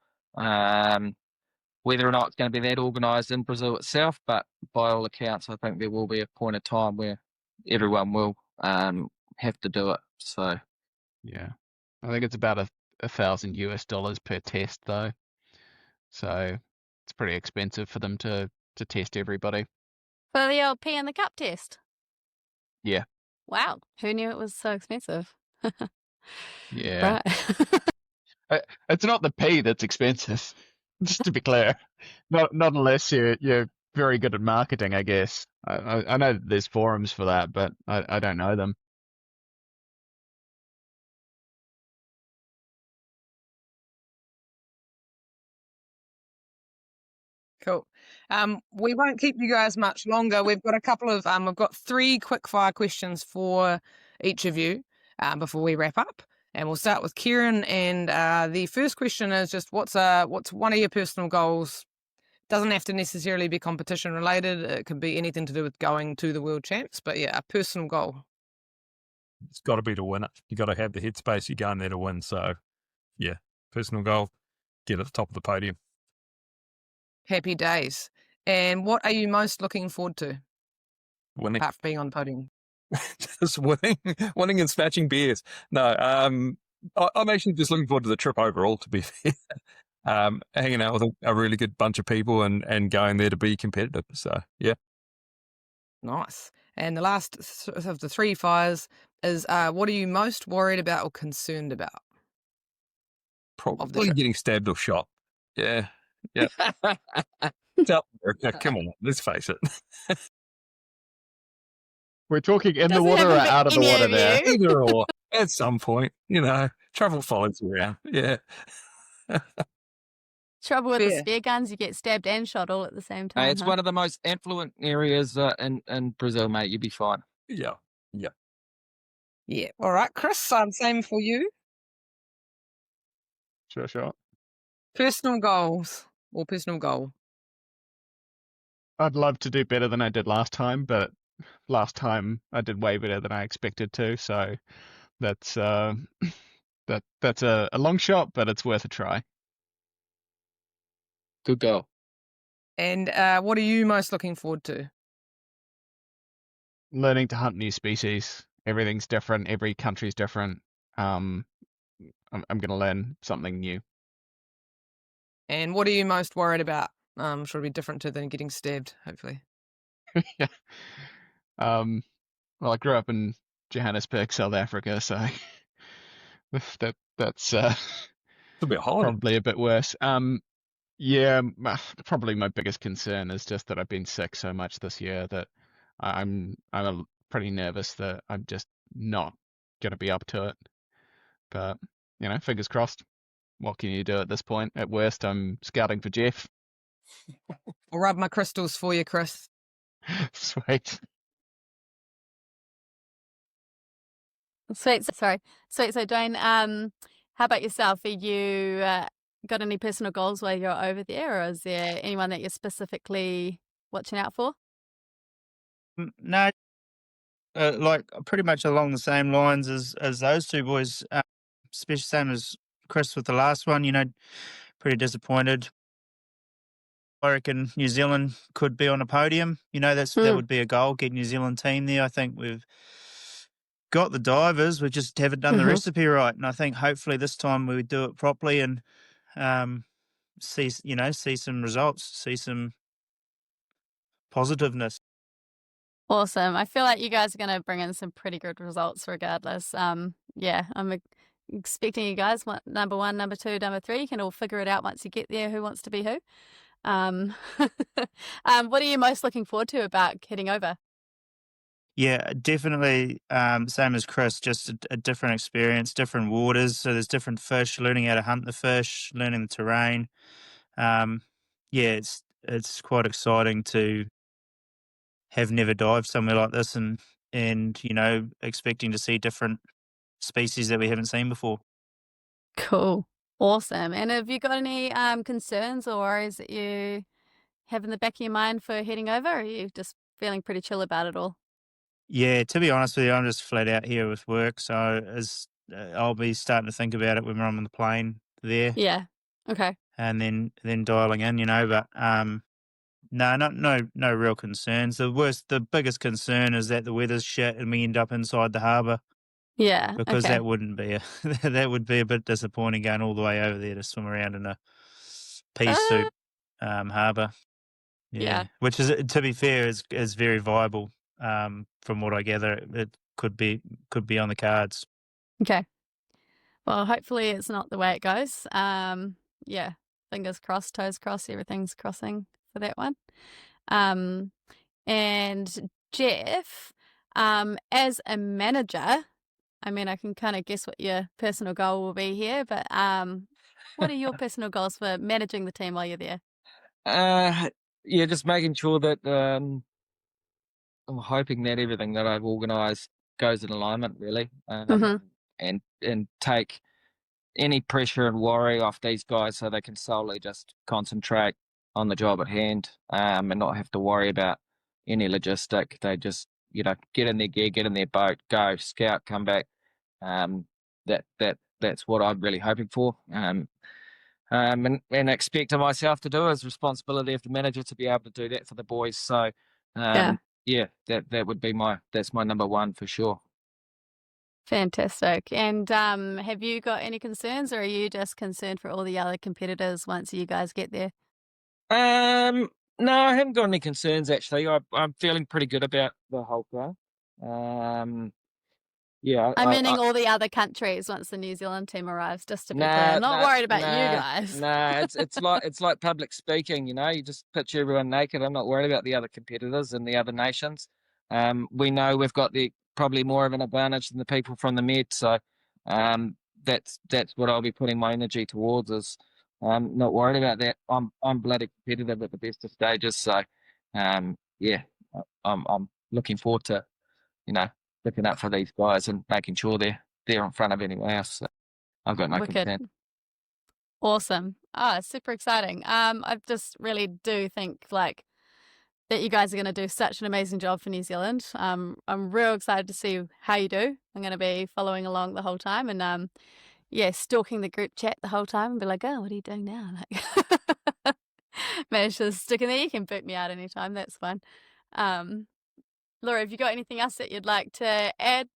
Whether or not it's going to be that organised in Brazil itself, but by all accounts, I think there will be a point of time where everyone will have to do it. So yeah, I think it's about $1,000 per test, though. So it's pretty expensive for them to test everybody. For the old pee in the cup test. Yeah. Wow, who knew it was so expensive? Yeah. Right. It's not the pee that's expensive. Just to be clear, not unless you're very good at marketing, I guess. I know that there's forums for that, but I don't know them. Cool. We won't keep you guys much longer. We've got we've got 3 quick-fire questions for each of you before we wrap up. And we'll start with Kieran. And the first question is just what's one of your personal goals? Doesn't have to necessarily be competition related. It could be anything to do with going to the World Champs. But yeah, a personal goal. It's got to be to win it. You got to have the headspace. You're going there to win. So yeah, personal goal, get at the top of the podium. Happy days. And what are you most looking forward to? Winning. Apart from being on the podium. Just winning and snatching beers. No, I'm actually just looking forward to the trip overall, to be fair. Hanging out with a really good bunch of people and going there to be competitive. So yeah. Nice. And the last of the 3 fires is what are you most worried about or concerned about? Probably getting stabbed or shot. Yeah. Yeah. South America, come on, let's face it. We're talking in the water or out of the water there? Either or, at some point, trouble follows you around. Yeah. Trouble with the spear guns, you get stabbed and shot all at the same time. It's one of the most affluent areas in Brazil, mate. You'll be fine. Yeah. Yeah. Yeah. All right, Chris, same for you. Sure. Personal goals or personal goal? I'd love to do better than I did last time, but last time I did way better than I expected to. So that's that's a long shot, but it's worth a try. Good goal. And what are you most looking forward to? Learning to hunt new species. Everything's different. Every country's different. I'm going to learn something new. And what are you most worried about? Should be different to than getting stabbed, hopefully. Yeah. Well, I grew up in Johannesburg, South Africa, so that's It'll be hard. probably a bit worse. Yeah, probably my biggest concern is just that I've been sick so much this year that I'm pretty nervous that I'm just not gonna be up to it. But fingers crossed. What can you do at this point? At worst, I'm scouting for Jeff. I'll rub my crystals for you, Chris. Sweet. Sweet. Sorry. Sweet. So, Dwane, how about yourself? Are you got any personal goals while you're over there, or is there anyone that you're specifically watching out for? No, like pretty much along the same lines as those two boys, especially same as Chris with the last one. Pretty disappointed. I reckon New Zealand could be on a podium. That would be a goal. Get New Zealand team there. I think we've got the divers. We just haven't done the recipe right, and I think hopefully this time we do it properly and see some results, see some positiveness. Awesome. I feel like you guys are going to bring in some pretty good results regardless. Yeah, I'm expecting you guys, number 1, number 2, number 3, you can all figure it out once you get there, who wants to be who. What are you most looking forward to about heading over? Yeah, definitely same as Chris, just a different experience, different waters. So there's different fish, learning how to hunt the fish, learning the terrain. Yeah, it's quite exciting to have never dived somewhere like this and expecting to see different species that we haven't seen before. Cool. Awesome. And have you got any concerns or worries that you have in the back of your mind for heading over, or are you just feeling pretty chill about it all? Yeah, to be honest with you, I'm just flat out here with work, so I'll be starting to think about it when I'm on the plane there. Yeah. Okay. And then dialing in, but no real concerns. The biggest concern is that the weather's shit and we end up inside the harbour. Yeah. Because okay. that wouldn't be that would be a bit disappointing going all the way over there to swim around in a pea soup harbour. Yeah. Which is, to be fair, is very viable. From what I gather, it could be on the cards. Okay. Well, hopefully it's not the way it goes. Yeah, fingers crossed, toes crossed, everything's crossing for that one. And Jeff, as a manager, I mean, I can kind of guess what your personal goal will be here, but what are your personal goals for managing the team while you're there? Yeah, just making sure that I'm hoping that everything that I've organised goes in alignment, really, and take any pressure and worry off these guys so they can solely just concentrate on the job at hand, and not have to worry about any logistic. They just get in their gear, get in their boat, go scout, come back. That's what I'm really hoping for. And expect of myself to do as responsibility of the manager to be able to do that for the boys. So yeah, that would be that's my number one for sure. Fantastic. And have you got any concerns, or are you just concerned for all the other competitors once you guys get there? No, I haven't got any concerns actually. I'm feeling pretty good about the whole thing. Yeah, I'm meaning all the other countries once the New Zealand team arrives. Just to be clear, I'm not worried about you guys. It's like public speaking. You just picture everyone naked. I'm not worried about the other competitors and the other nations. We know we've got probably more of an advantage than the people from the Med. So that's what I'll be putting my energy towards. Is not worried about that. I'm bloody competitive at the best of stages. So yeah, I'm looking forward to looking up for these guys and making sure they're in front of anyone else. So I've got no concern. Awesome. Super exciting. I just really do think that you guys are going to do such an amazing job for New Zealand. I'm real excited to see how you do. I'm going to be following along the whole time and stalking the group chat the whole time and be like, oh, what are you doing now? Like, manage to stick in there. You can boot me out anytime. That's fine. Laura, have you got anything else that you'd like to add?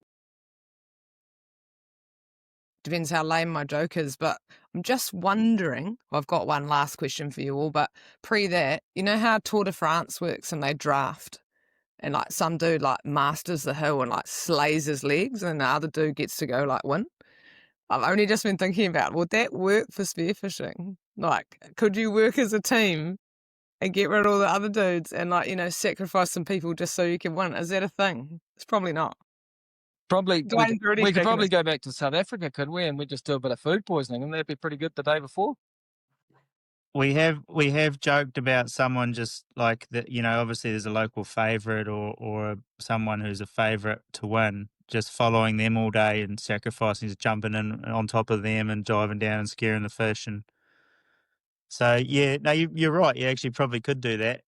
Depends how lame my joke is, but I'm just wondering, I've got one last question for you all, but pre that, you know how Tour de France works and they draft and like some dude like masters the hill and like slays his legs and the other dude gets to go like win? I've only just been thinking about, would that work for spearfishing? Like, could you work as a team and get rid of all the other dudes and like, sacrifice some people just so you can win? Is that a thing? It's probably not. Probably, we could probably it. go back to South Africa, could we? And we just do a bit of food poisoning, and that'd be pretty good the day before. We have joked about someone just like that. Obviously there's a local favourite or someone who's a favourite to win. Just following them all day and sacrificing, just jumping in on top of them and diving down and scaring the fish. And so yeah, no, you're right. You actually probably could do that.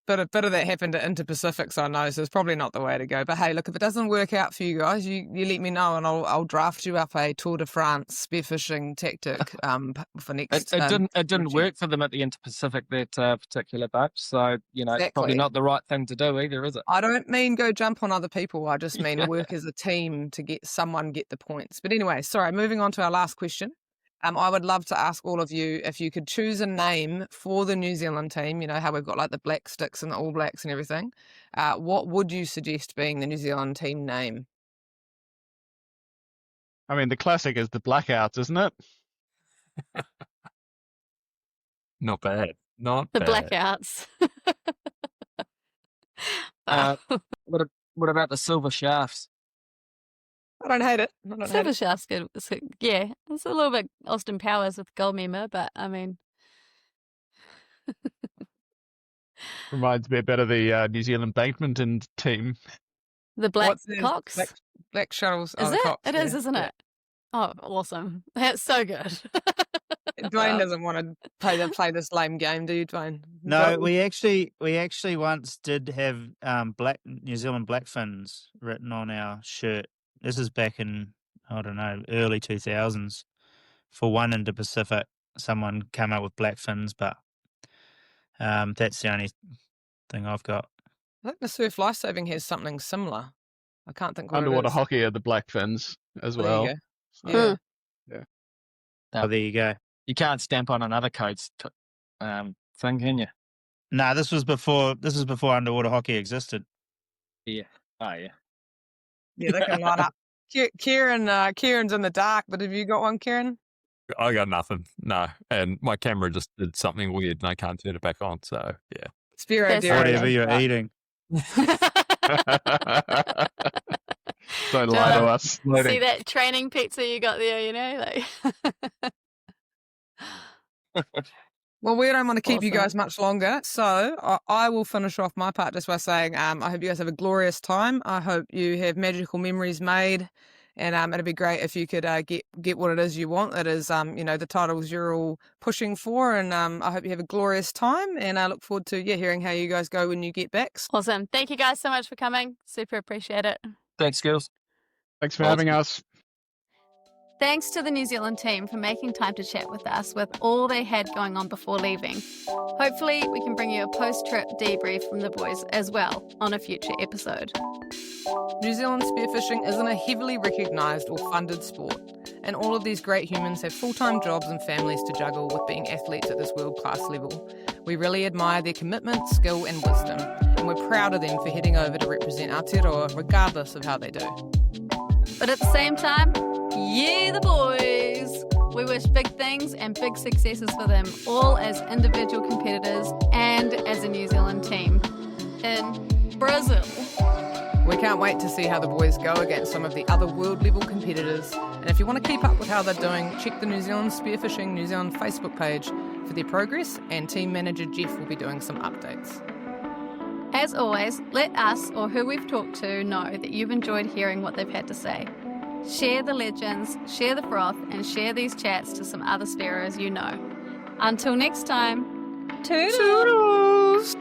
But a bit of that happened at Inter-Pacifics, I know, so it's probably not the way to go. But hey, look, if it doesn't work out for you guys, you let me know and I'll draft you up a Tour de France spearfishing tactic for next. It didn't work for them at the Inter-Pacific, that particular batch. So, It's probably not the right thing to do either, is it? I don't mean go jump on other people. I just mean work as a team to get the points. But anyway, sorry, moving on to our last question. I would love to ask all of you if you could choose a name for the New Zealand team, how we've got like the Black Sticks and the All Blacks and everything. What would you suggest being the New Zealand team name? I mean, the classic is the Blackouts, isn't it? Not bad. Not The bad. Blackouts. What about the Silver Shafts? I don't hate it. Silver Shaft's good. Yeah, it's a little bit Austin Powers with gold member, but I mean... Reminds me a bit of the New Zealand badminton team. The Black Cocks? Black Shuttles. Is the it? Cocks, It is, isn't it? Oh, awesome. That's so good. Dwane doesn't want to play this lame game, do you, Dwane? No, we actually once did have New Zealand Blackfins written on our shirt. This is back in, I don't know, early 2000s. For one Indo-Pacific, someone came up with Blackfins, but that's the only thing I've got. I think the Surf Lifesaving has something similar. I can't think what Underwater it is. hockey are the Blackfins as well. There you go. Yeah. Oh, there you go. You can't stamp on another code's thing, can you? No, this was before underwater hockey existed. Yeah. Oh, yeah. Yeah, they can light up. Kieran's in the dark, but have you got one, Kieran? I got nothing. No. And my camera just did something weird and I can't turn it back on. So, yeah. Spearo Diaries. Whatever you're eating. Don't lie to us. See that training pizza you got there, Well, we don't want to keep you Awesome. guys much longer, so I will finish off my part just by saying I hope you guys have a glorious time. I hope you have magical memories made, and it'd be great if you could get what it is you want. It is, the titles you're all pushing for, and I hope you have a glorious time, and I look forward to hearing how you guys go when you get back. Awesome. Thank you guys so much for coming. Super appreciate it. Thanks, girls. Thanks for having us. Thanks to the New Zealand team for making time to chat with us with all they had going on before leaving. Hopefully, we can bring you a post-trip debrief from the boys as well on a future episode. New Zealand spearfishing isn't a heavily recognised or funded sport, and all of these great humans have full-time jobs and families to juggle with being athletes at this world-class level. We really admire their commitment, skill and wisdom, and we're proud of them for heading over to represent Aotearoa regardless of how they do. But at the same time, yeah, the boys! We wish big things and big successes for them, all as individual competitors and as a New Zealand team in Brazil. We can't wait to see how the boys go against some of the other world-level competitors. And if you want to keep up with how they're doing, check the New Zealand Spearfishing New Zealand Facebook page for their progress, and team manager Jeff will be doing some updates. As always, let us or who we've talked to know that you've enjoyed hearing what they've had to say. Share the legends, share the froth, and share these chats to some other spearos you know. Until next time, toodles!